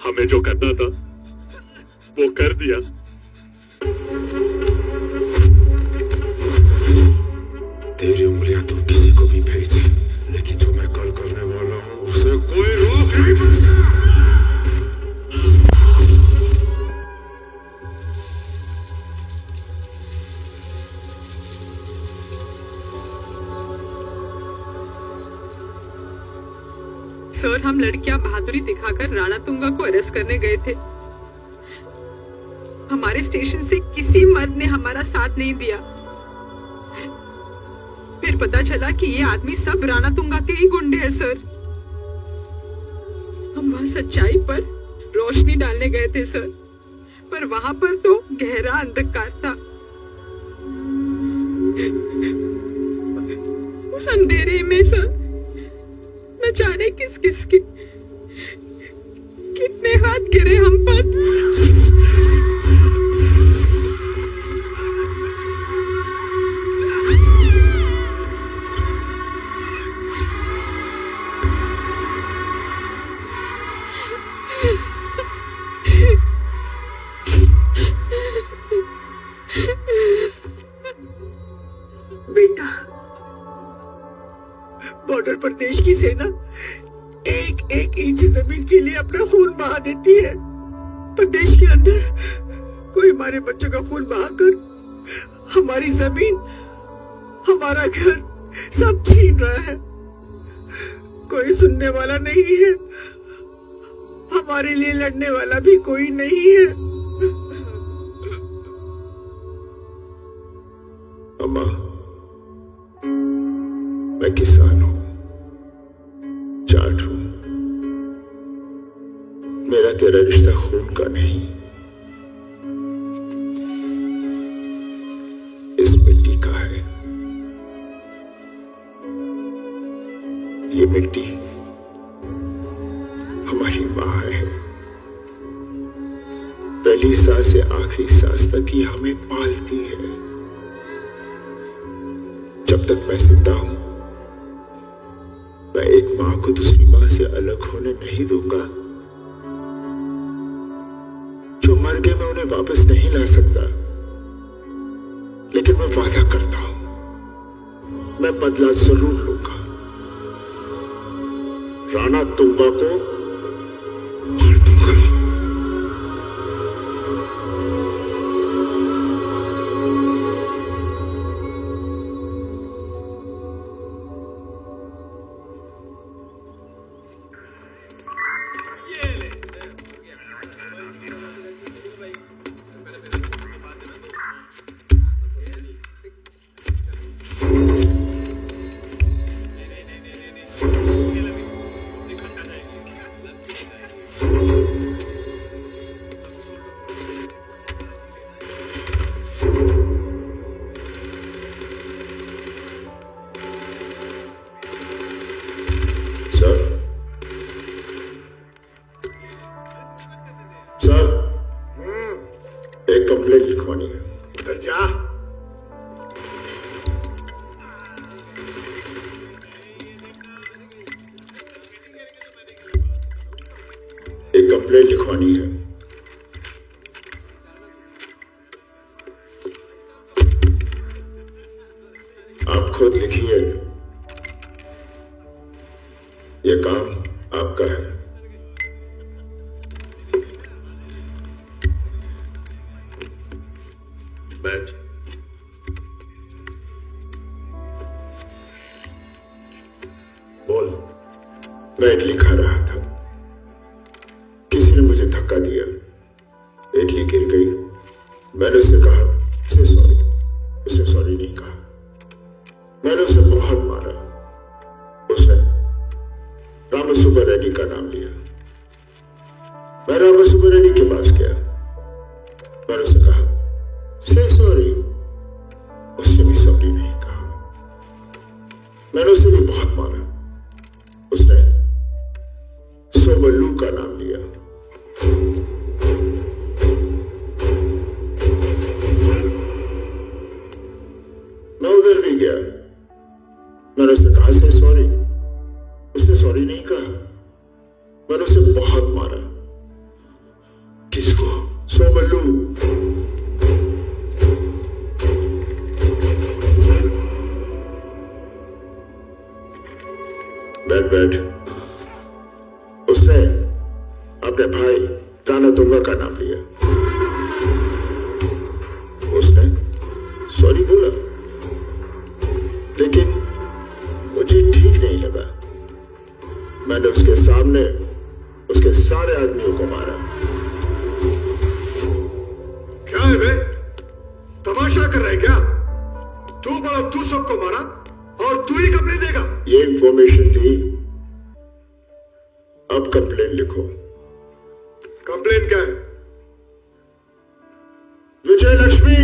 हमें जो करना था वो कर दिया। तेरी उंगलियां तुम किसी को भी भेज, लेकिन जो मैं कल करने वाला हूं उसे कोई रोक नहीं पाएगा। सर, हम लड़कियां बहादुरी दिखाकर राणा तुंगा को अरेस्ट करने गए थे। हमारे स्टेशन से किसी मर्द ने हमारा साथ नहीं दिया। फिर पता चला कि ये आदमी सब राणा तुंगा के ही गुंडे हैं सर। हम वहां सच्चाई पर रोशनी डालने गए थे सर, पर वहां पर तो गहरा अंधकार था। उस अंधेरे में सर न जाने किस किस के कितने हाथ गिरे हम पर। बेटा, बॉर्डर पर देश की सेना एक एक इंच जमीन के लिए अपना खून बहा देती है, पर देश के अंदर कोई हमारे बच्चों का खून बहाकर हमारी जमीन, हमारा घर सब छीन रहा है। कोई सुनने वाला नहीं है, हमारे लिए लड़ने वाला भी कोई नहीं है। अम्मा, मैं किसान हूं, जाट हूं। मेरा तेरा रिश्ता खून का नहीं, इस मिट्टी का है। ये मिट्टी हमारी माँ है। पहली सांस से आखिरी सांस तक ये हमें पालती है। जब तक मैं जिंदा हूं, मैं एक मां को दूसरी मां से अलग होने नहीं दूंगा। जो मर गए मैं उन्हें वापस नहीं ला सकता, लेकिन मैं वादा करता हूं, मैं बदला जरूर लूंगा। राणा तुंगा को मार दूंगा। एक कंप्लेंट लिखवानी है। उधर जा। एक कंप्लेंट लिखवानी है। आप खुद लिखिए। यह काम आपका है। बैठ। बोल। मैं इडली खा रहा था, किसी ने मुझे धक्का दिया, इडली गिर गई। मैंने उससे कहा से सॉरी, उसने सॉरी नहीं कहा। मैंने उसे बहुत मारा। उसने रामसुब्बा रेड्डी का नाम लिया। मैं रामसुब्बा रेड्डी के पास गया। मैंने उसे कहा से सॉरी, उसने भी सॉरी नहीं कहा। मैंने उसे भी बहुत मारा। उसने सोमल्लू का नाम लिया। मैं उधर भी गया। मैंने उससे कहा से सॉरी, उसने सॉरी नहीं कहा। मैंने उसे बहुत मारा। किसको? सोमल्लू। बैठ। उसने अपने भाई राणा तुंगा का नाम लिया। उसने सॉरी बोला, लेकिन मुझे ठीक नहीं लगा। मैंने उसके सामने उसके सारे आदमियों को मारा। क्या है बे? तमाशा कर रहे क्या? तू बोला तू सबको मारा और तू ही कंप्लेन देगा? ये इंफॉर्मेशन थी, अब कंप्लेन लिखो। कंप्लेन क्या है? विजय लक्ष्मी,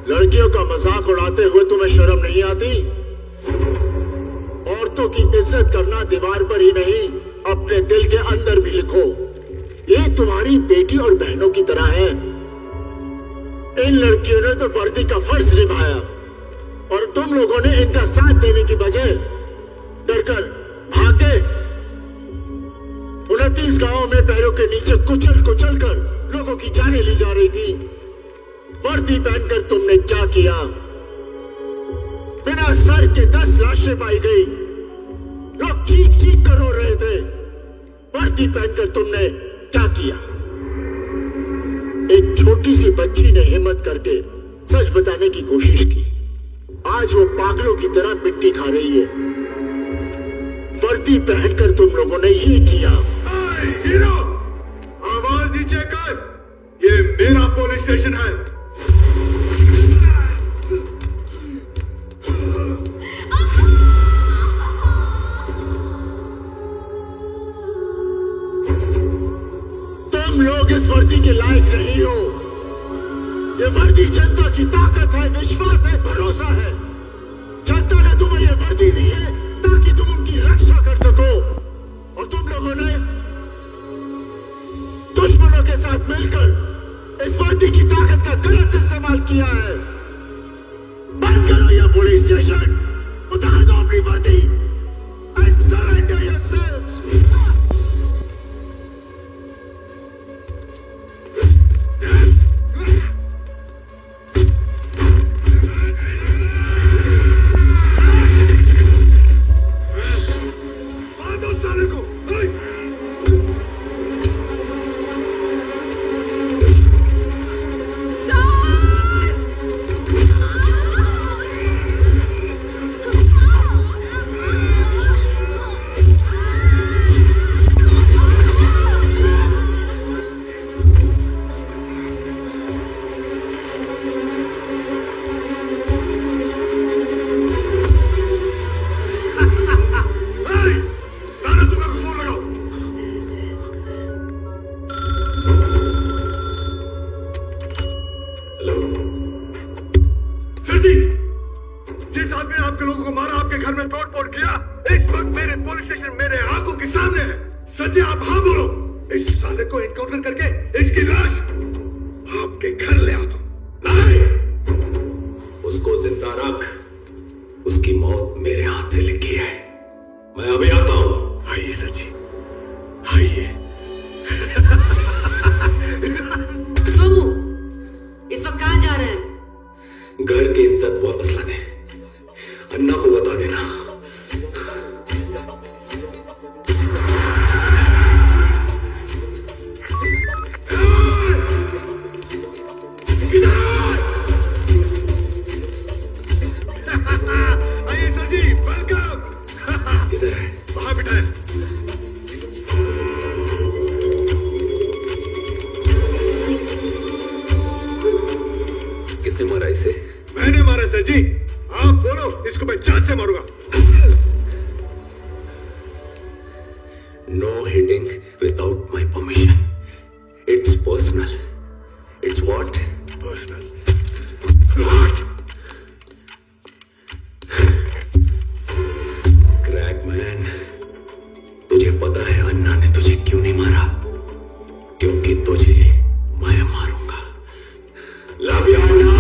लड़कियों का मजाक उड़ाते हुए तुम्हें शर्म नहीं आती? औरतों की इज्जत करना दीवार पर ही नहीं, अपने दिल के अंदर भी लिखो। ये तुम्हारी बेटी और बहनों की तरह है। इन लड़कियों ने तो वर्दी का फर्ज निभाया और तुम लोगों ने इनका साथ देने की बजाय डरकर भागे। 29 गांवों में पैरों के नीचे कुचल कुचल कर लोगों की जानें ली जा रही थी। वर्दी पहनकर तुमने क्या किया? बिना सर के 10 लाशें पाई गई। लोग चीख चीख कर रो रहे थे। वर्दी पहनकर तुमने क्या किया? एक छोटी सी बच्ची ने हिम्मत करके सच बताने की कोशिश की। आज वो पागलों की तरह मिट्टी खा रही है। वर्दी पहनकर तुम लोगों ने ये किया। हीरो, आवाज नीचे कर। ये मेरा पुलिस स्टेशन है। तुम लोग इस वर्दी के लायक नहीं हो। ये वर्दी जनता की ताकत है, विश्वास है, भरोसा है। जनता ने तुम्हें ये वर्दी दी है ताकि तुम उनकी रक्षा कर सको, और तुम लोगों ने दुश्मनों के साथ मिलकर इस वर्दी की ताकत का गलत इस्तेमाल किया है। बंद करो ये पुलिस स्टेशन, उतार दो अपनी वर्दी and surrender yourselves. सत्य, आप हाँ बोलो। इस साले मालिक को एनकाउंटर करके इसकी लाश आपके घर ले आता हूं। नहीं, उसको जिंदा रख, उसकी मौत मेरे हाथ से लिखी है। मैं अभी आता हूं। आइए सर जी, आइए। सोमू, इस वक्त कहां जा रहे हैं? घर की इज्जत वापस लाने। अन्ना को बता देना। आइए सर जी, वेलकम। किधर है? वहां बिठा है। किसने मारा इसे? मैंने मारा सर जी। आप बोलो, इसको मैं जान से मारूंगा। No hitting without my permission. It's personal. It's what? Personal. What? Crackman, तुझे पता है अन्ना ने तुझे क्यों नहीं मारा? क्योंकि तुझे मैं मारूंगा। Love you, Anna.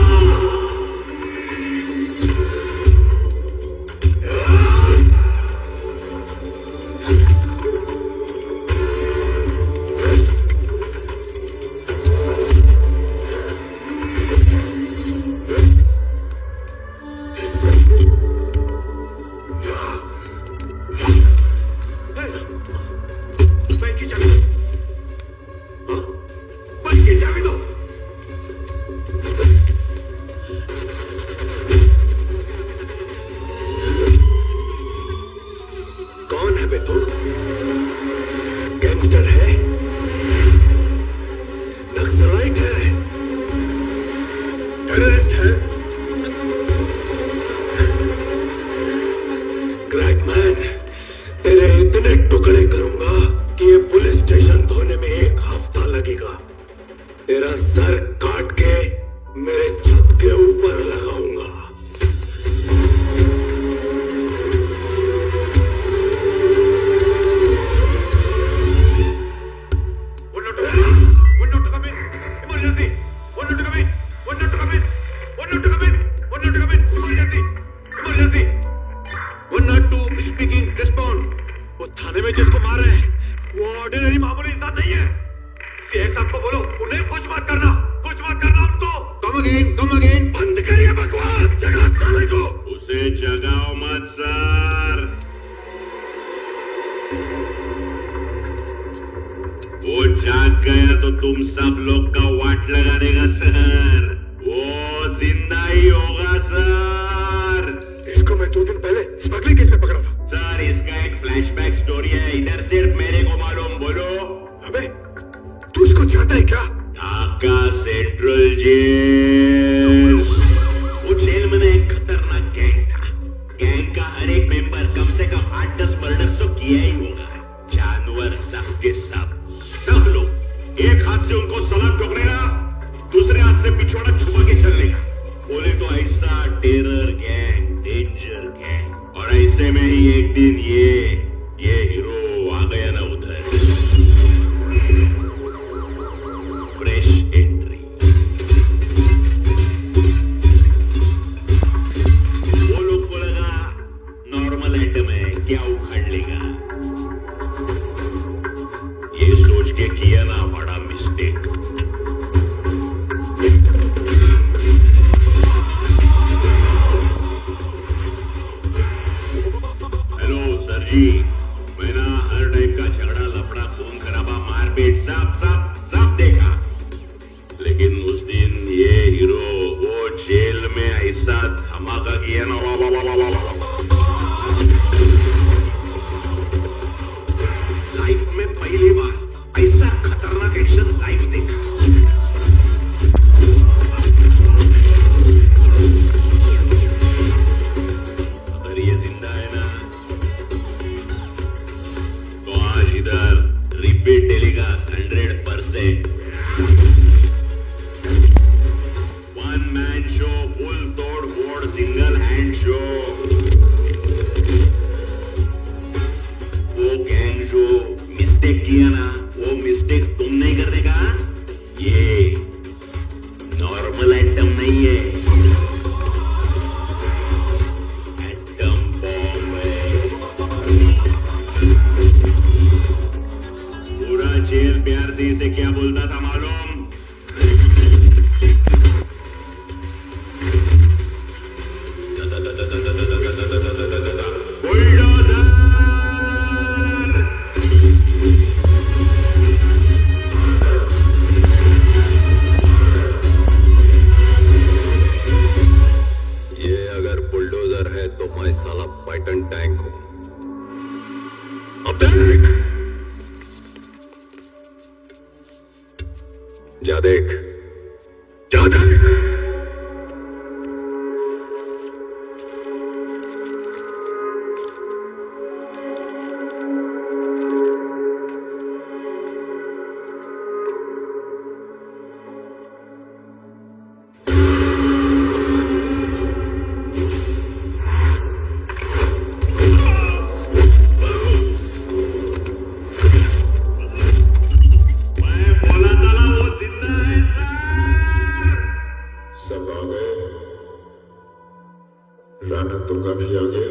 One man show, full tod fold, single hand show. जा देख, जा देख। राणा तुंगा भी आ गया।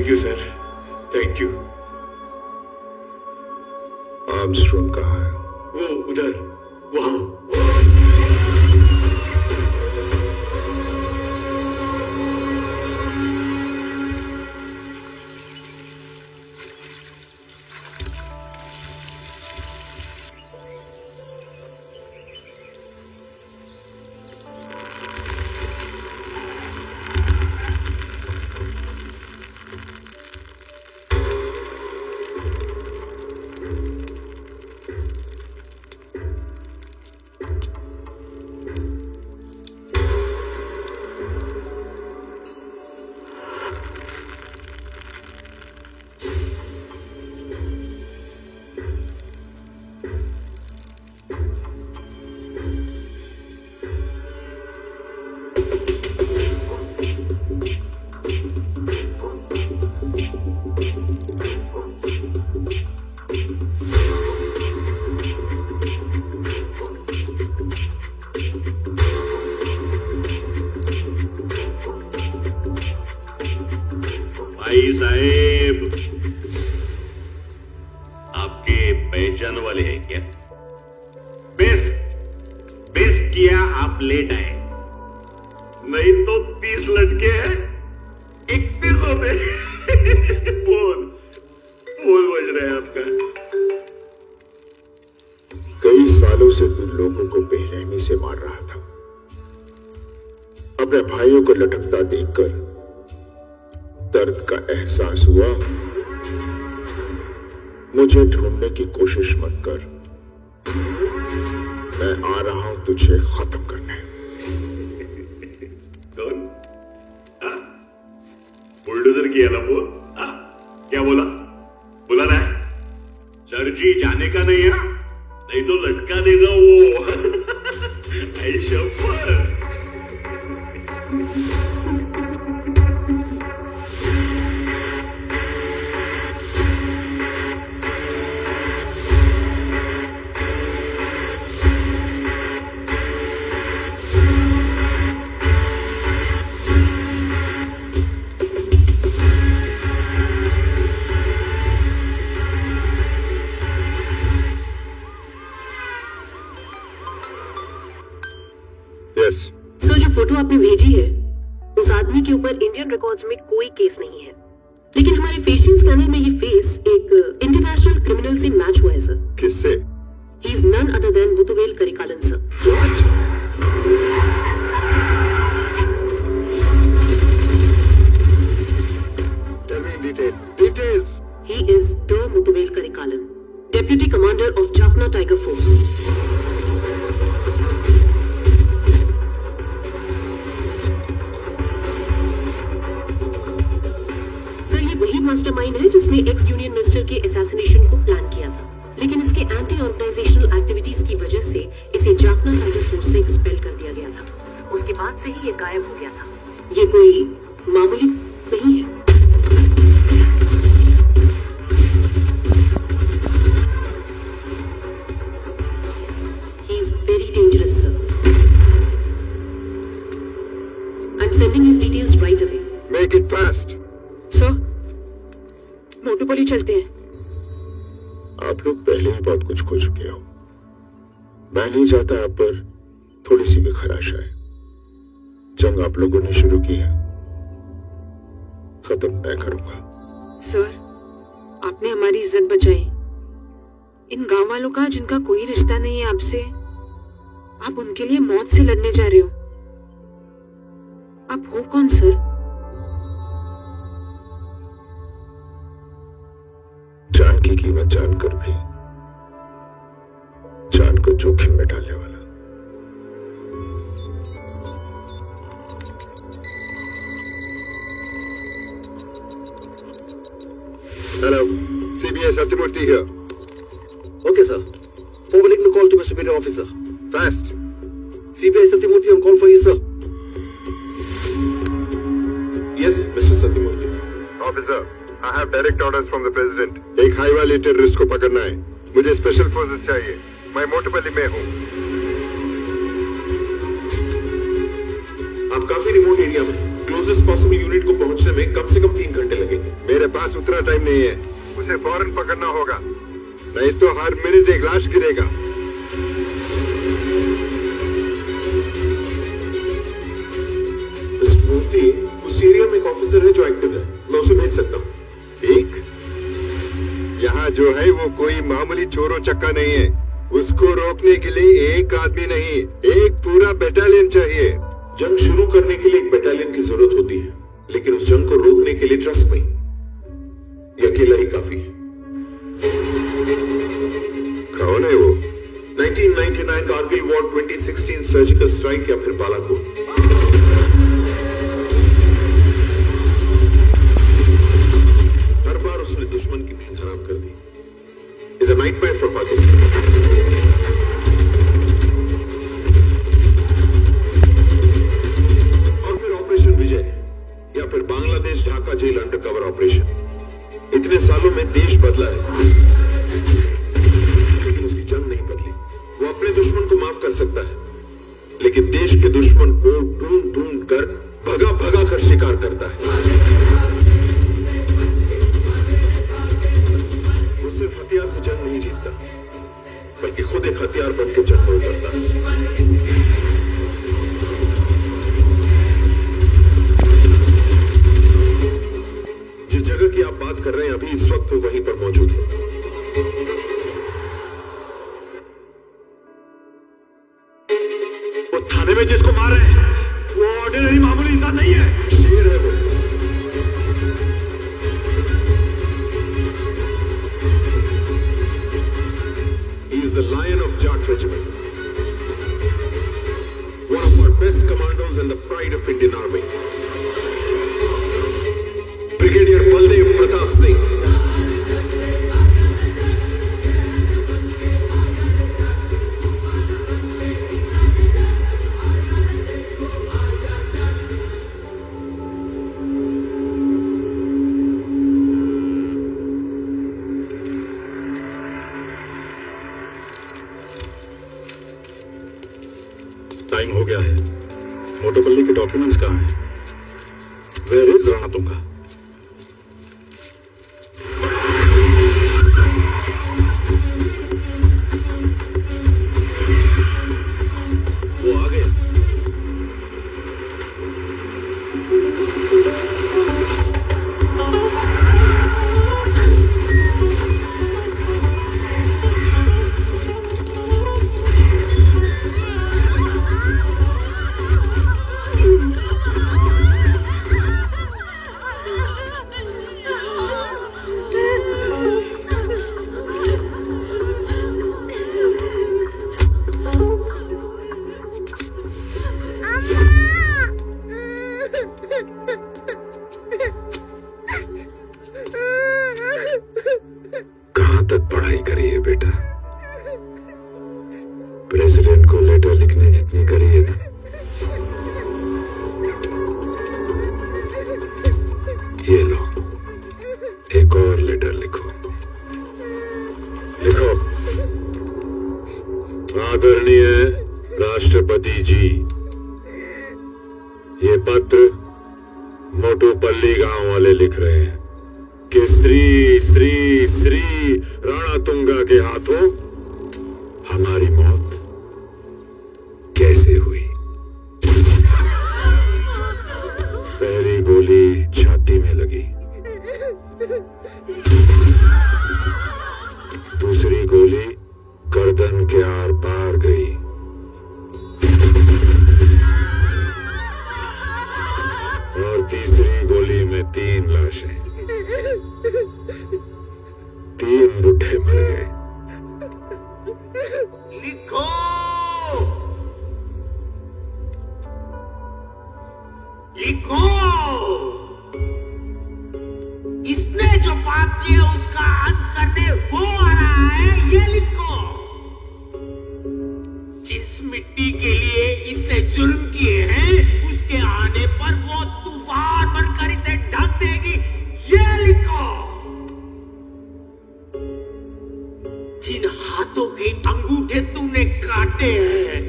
Thank you sir, thank you. Armstrong कहाँ है? वो उधर, वहां। भाई साहेब, आपके पहचान वाले हैं क्या? बेस्ट किया आप लेट आए, नहीं तो 30 लटके हैं 31 होते। बोल बज रहा है आपका। कई सालों से तू लोगों को बेरहमी से मार रहा था। अपने भाइयों को लटकता देखकर दर्द का एहसास हुआ। मुझे ढूंढने की कोशिश मत कर, मैं आ रहा हूं तुझे खत्म करने। कौन? बुलडोजर किया ना बोल। क्या बोला ना? सर जी जाने का नहीं है, नहीं तो लटका देगा वो। ऐशा पर सर, जो फोटो आपने भेजी है उस आदमी के ऊपर इंडियन रिकॉर्ड्स में कोई केस नहीं है, लेकिन हमारे फेशियल स्कैनर में ये फेस एक इंटरनेशनल क्रिमिनल से मैच हुआ है सर। किससे? He is none other than Muthuvel Karikalan sir. Details. He is the Muthuvel Karikalan, Deputy Commander of Jaffna Tiger Force. Sir, ये वही मास्टरमाइंड है जिसने एक्स यूनियन मिनिस्टर के असैसिनेशन को प्लान किया था, लेकिन इसके एंटी ऑर्गेनाइजेशनल एक्टिविटीज की वजह से इसे जाफना टाइगर फोर्स से एक्सपेल कर दिया गया था। उसके बाद से ही ये गायब हो गया था। ये कोई मामूली नहीं है। Very dangerous, sir. I'm sending his details right away. Make it fast. Sir, मोटोपोली चलते हैं। आप लोग पहले ही बहुत कुछ खो चुके हो। मैं नहीं चाहता आप पर थोड़ी सी भी खराश आए। जंग आप लोगों ने शुरू की है, खत्म मैं करूंगा। सर, आपने हमारी इज्जत बचाई। इन गांव वालों का जिनका कोई रिश्ता नहीं है आपसे, आप उनके लिए मौत से लड़ने जा रहे हो। आप हो कौन सर? जान की कीमत जानकर भी जान को जोखिम में डालने वाला। Hello, CBI Satyamurthy here. Okay, sir. Forwarding the call to my superior officer. Fast. CBI Satyamurthy on call for you, sir. Yes, Mr. Satyamurthy. Officer, I have direct orders from the president. एक high वाले terrorist को पकड़ना है। मुझे special forces चाहिए। मैं मोटोपल्ली में हूँ। आप काफी रिमोट एरिया में। क्लोजेस्ट पॉसिबल यूनिट को पहुंचने में कम से कम 3 घंटे लगेंगे। मेरे पास उतना टाइम नहीं है, उसे फौरन पकड़ना होगा, नहीं तो हर मिनट एक लाश गिरेगा। मूर्ति, उस एरिया में एक ऑफिसर है जो एक्टिव है, मैं उसे भेज सकता हूँ। ठीक, यहाँ जो है वो कोई मामूली चोरों चक्का नहीं है, उसको रोकने के लिए एक आदमी नहीं, एक पूरा बटालियन चाहिए। जंग शुरू करने के लिए एक बटालियन की जरूरत होती है, लेकिन उस जंग को रोकने के लिए ट्रस्ट नहीं, ये अकेला ही काफी है। कौन है वो? 1999 कारगिल वॉर, 2016 सर्जिकल स्ट्राइक या फिर बालाकोट। हर बार उसने दुश्मन की नींद हराम कर दी। Is a nightmare for Pakistan. और फिर ऑपरेशन विजय या फिर Bangladesh Dhaka jail undercover operation. इतने सालों में देश बदला है, लेकिन उसकी जंग नहीं बदली। वो अपने दुश्मन को माफ कर सकता है, लेकिन देश के दुश्मन को ढूंढ ढूंढ कर भगा भगा कर शिकार करता है। सिर्फ हथियार से जंग नहीं जीतता, बल्कि खुद एक हथियार बन के जंग में उतरता है। जिस जगह की आप बात कर रहे हैं अभी इस वक्त वो वहीं पर मौजूद है। वो थाने में जिसको मार रहे हैं वो ऑर्डिनरी मामूली इंसान नहीं है, शेर है वो। The Lion of Jat Regiment, one of our best commandos and the pride of Indian Army, Brigadier Baldev Pratap Singh. Time हो गया है। मोटोपल्ली के डॉक्यूमेंट्स कहाँ हैं? Where is Ranatunga? वो आ गया। प्रेसिडेंट को लेटर लिखने जितनी करी है ना, ये लो एक और लेटर लिखो। लिखो। आदरणीय राष्ट्रपति जी, ये पत्र मोटोपल्ली गांव वाले लिख रहे हैं कि श्री श्री श्री रणतुंगा के हाथों हमारी मौत कैसे हुई। पहली गोली छाती में लगी, दूसरी गोली गर्दन के आर पार गई, और तीसरी गोली में 3 लाशें, 3 बुढ़े मर गए। लिखो, लिखो, इसने जो पाप किया उसका अंत करने वो आ रहा है, ये लिखो। जिस मिट्टी के लिए इसने जुल्म किए हैं उसके आने पर वो तूफान बनकर इसे ढक देगी, ये लिखो। जिन हाथों के अंगूठे तूने काटे हैं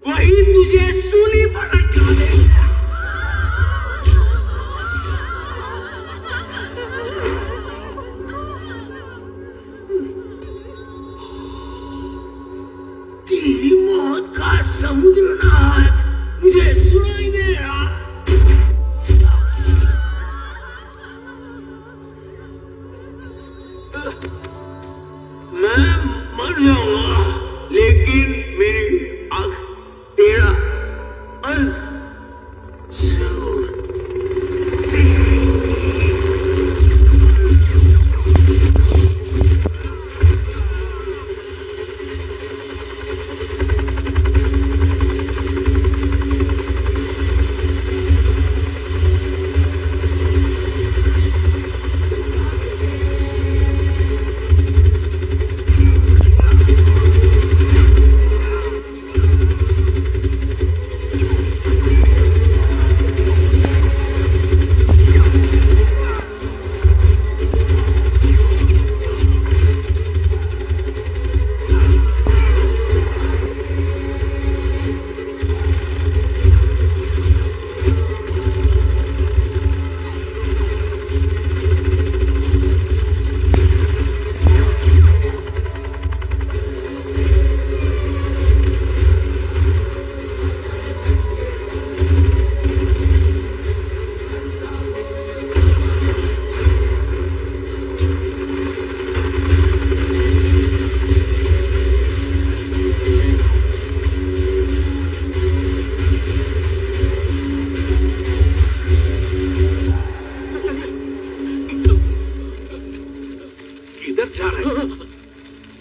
वही तुझे सूली पर लटका देगा। मौत का समुद्र नाथ मुझे सुनाई दे रहा। मैं मर जाऊंगा लेकिन मेरी आंख तेरा अंत जरूर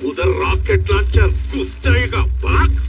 उधर रॉकेट लॉन्चर घुस जाएगा, भाग।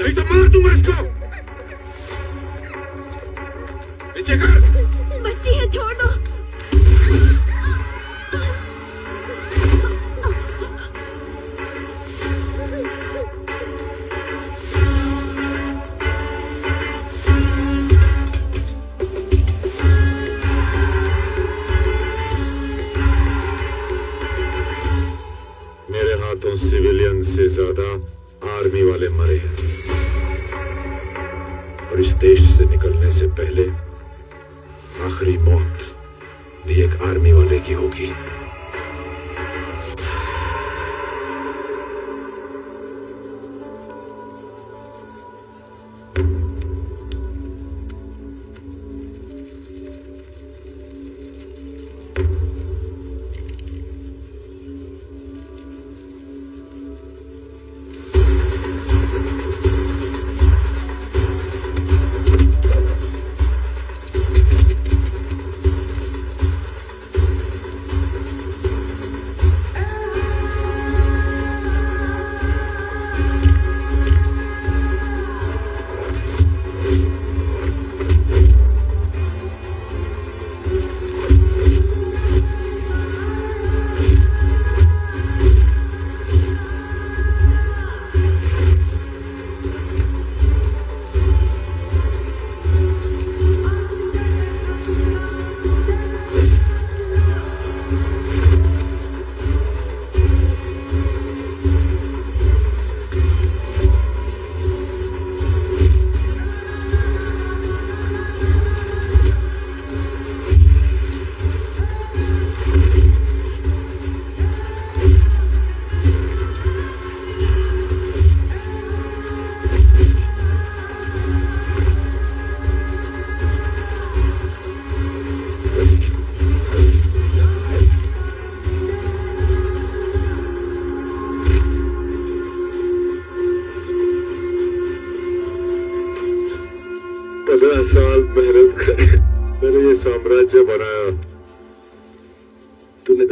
नहीं तो मार दूंगा इसको। नीचे कर। बच्ची है, छोड़ दो। मेरे हाथों सिविलियन से ज्यादा आर्मी वाले मरे हैं और इस देश से निकलने से पहले आखिरी मौत भी एक आर्मी वाले की होगी।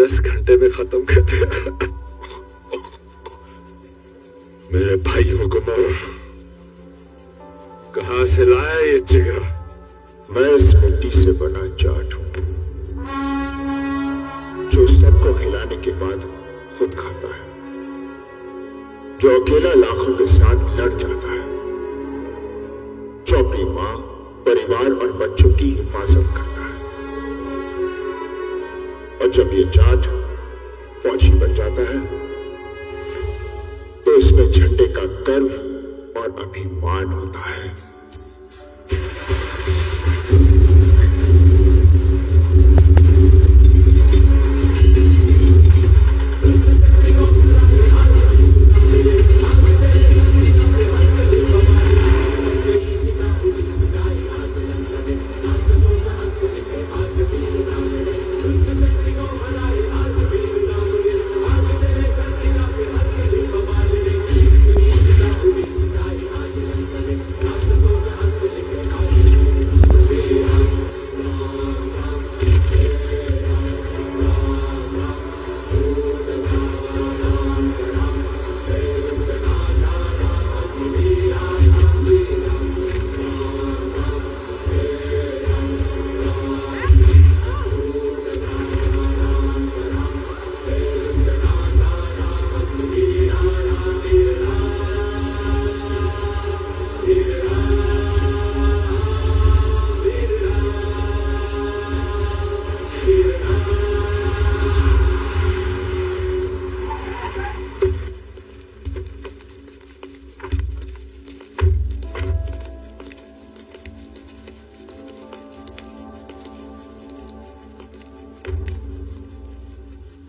10 घंटे में खत्म कर दिया। मेरे भाइयों को मार, कहां से लाया ये जिगर? मैं इस मिट्टी से बना जाट हूं, जो सबको खिलाने के बाद खुद खाता है, जो अकेला लाखों के साथ लड़ जाता है, जो अपनी मां, परिवार और बच्चों की हिफाजत करता है। और जब ये जाट फौजी बन जाता है तो इसमें झंडे का गर्व और अभिमान होता है।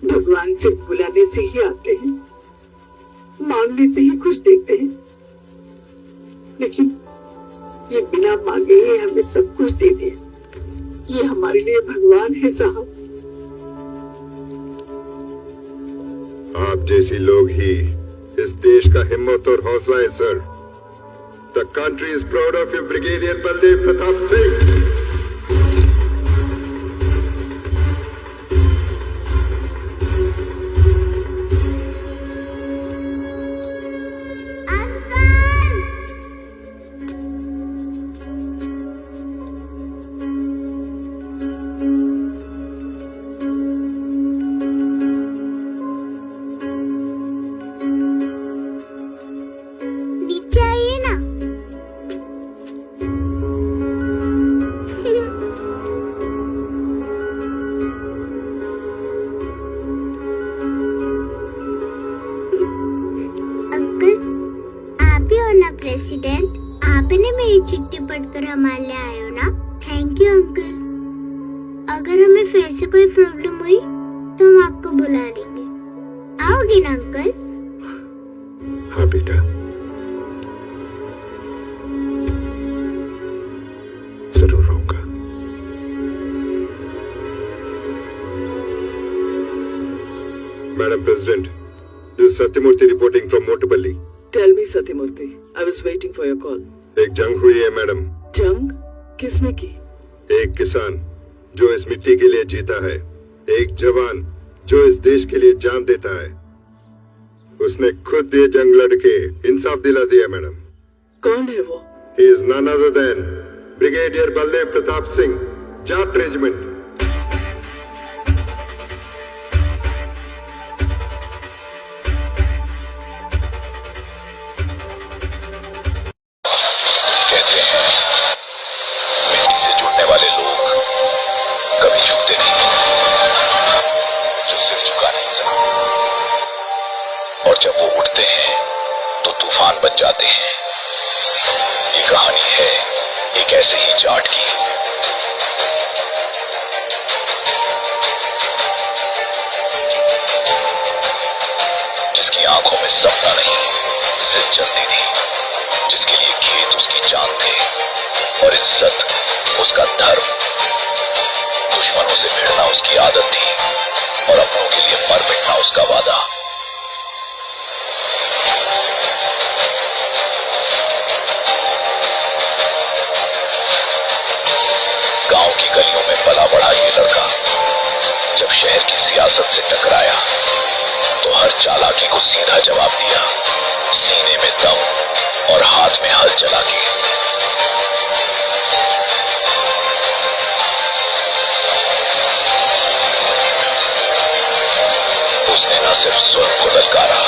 भगवान से बुलाने से ही आते हैं, मांगने से ही कुछ देते हैं, लेकिन ये बिना मांगे ही हमें सब कुछ दे दे, ये हमारे लिए भगवान है साहब। आप जैसी लोग ही इस देश का हिम्मत और हौसला है sir. The country is proud of you brigadier Baldev Pratap Singh. President, आपने मेरी चिट्ठी पढ़कर हमारे लिए आए हो ना? Thank you uncle. अगर हमें फिर से कोई प्रॉब्लम हुई तो हम आपको बुला लेंगे, आओगे ना अंकल? हाँ बेटा, जरूर आऊंगा। Madam President, this is Satyamurthy reporting from Motupalli. Tell me, Satyamurthy. I was waiting for your call. एक जंग हुई है मैडम। जंग? किसने की? एक किसान जो इस मिट्टी के लिए जीता है, एक जवान जो इस देश के लिए जान देता है, उसने खुद ये जंग लड़के इंसाफ दिला दिया मैडम। कौन है वो? He is none other than Brigadier Baldev Pratap Singh, Jat regiment. जब वो उठते हैं तो तूफान बन जाते हैं। ये कहानी है एक ऐसे ही जाट की। जिसकी आंखों में सपना नहीं, जिद जलती थी, जिसके लिए खेत उसकी जान थे और इज्जत उसका धर्म। दुश्मनों से भिड़ना उसकी आदत थी और अपनों के लिए मर मिटना उसका वादा। गांव की गलियों में पला बढ़ा ये लड़का जब शहर की सियासत से टकराया तो हर चालाकी को सीधा जवाब दिया, सीने में दम और हाथ में हल चला के। उसने न सिर्फ जुल्म को ललकारा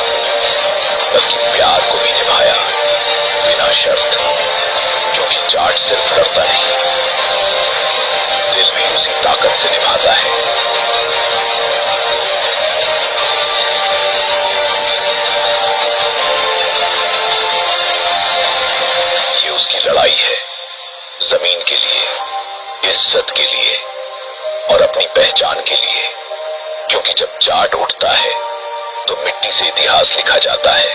बल्कि प्यार को भी निभाया बिना शर्त, क्योंकि जाट सिर्फ लड़ता नहीं, दिल भी उसी ताकत से निभाता है। ये उसकी लड़ाई है, जमीन के लिए, इज्जत के लिए और अपनी पहचान के लिए, क्योंकि जब जाट उठता है तो मिट्टी से इतिहास लिखा जाता है।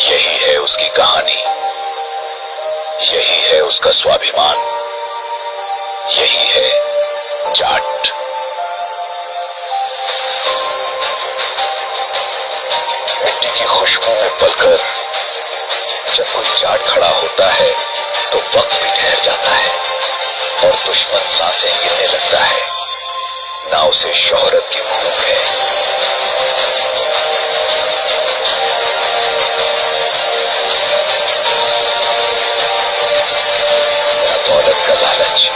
यही है उसकी कहानी, यही है उसका स्वाभिमान, यही है जाट। मिट्टी की खुशबू में पलकर जब कोई जाट खड़ा होता है तो वक्त भी ठहर जाता है और दुश्मन सांसें गिरने लगता है। ना उसे शोहरत की भूख है, ना दौलत का लालच,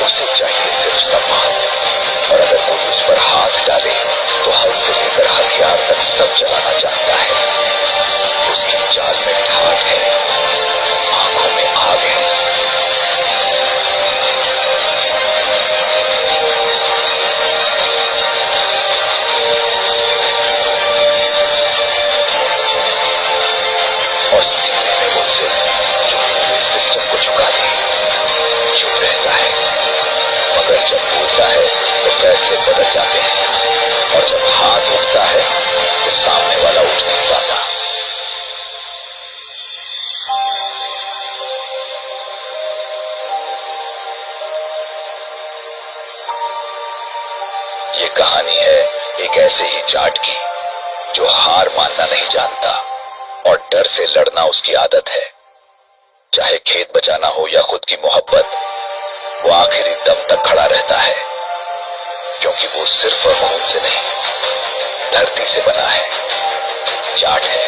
उसे चाहिए सिर्फ सम्मान। और अगर कोई उस पर हाथ डाले तो हल से लेकर हथियार तक सब जलाना चाहता है। उसकी चाल में ठाठ है, आंखों में आग है। और सीने में वो सिर जो पूरे सिस्टम को झुका दे, चुप रहता है, मगर जब बोलता है तो फैसले बदल जाते हैं, और जब हाथ उठता है तो सामने वाला उठ नहीं पाता। ये कहानी है एक ऐसे ही जाट की जो हार मानना नहीं जानता और डर से लड़ना उसकी आदत है। चाहे खेत बचाना हो या खुद की मोहब्बत, वो आखिरी दम तक खड़ा रहता है, क्योंकि वो सिर्फ खून से नहीं, धरती से बना है, जाट है।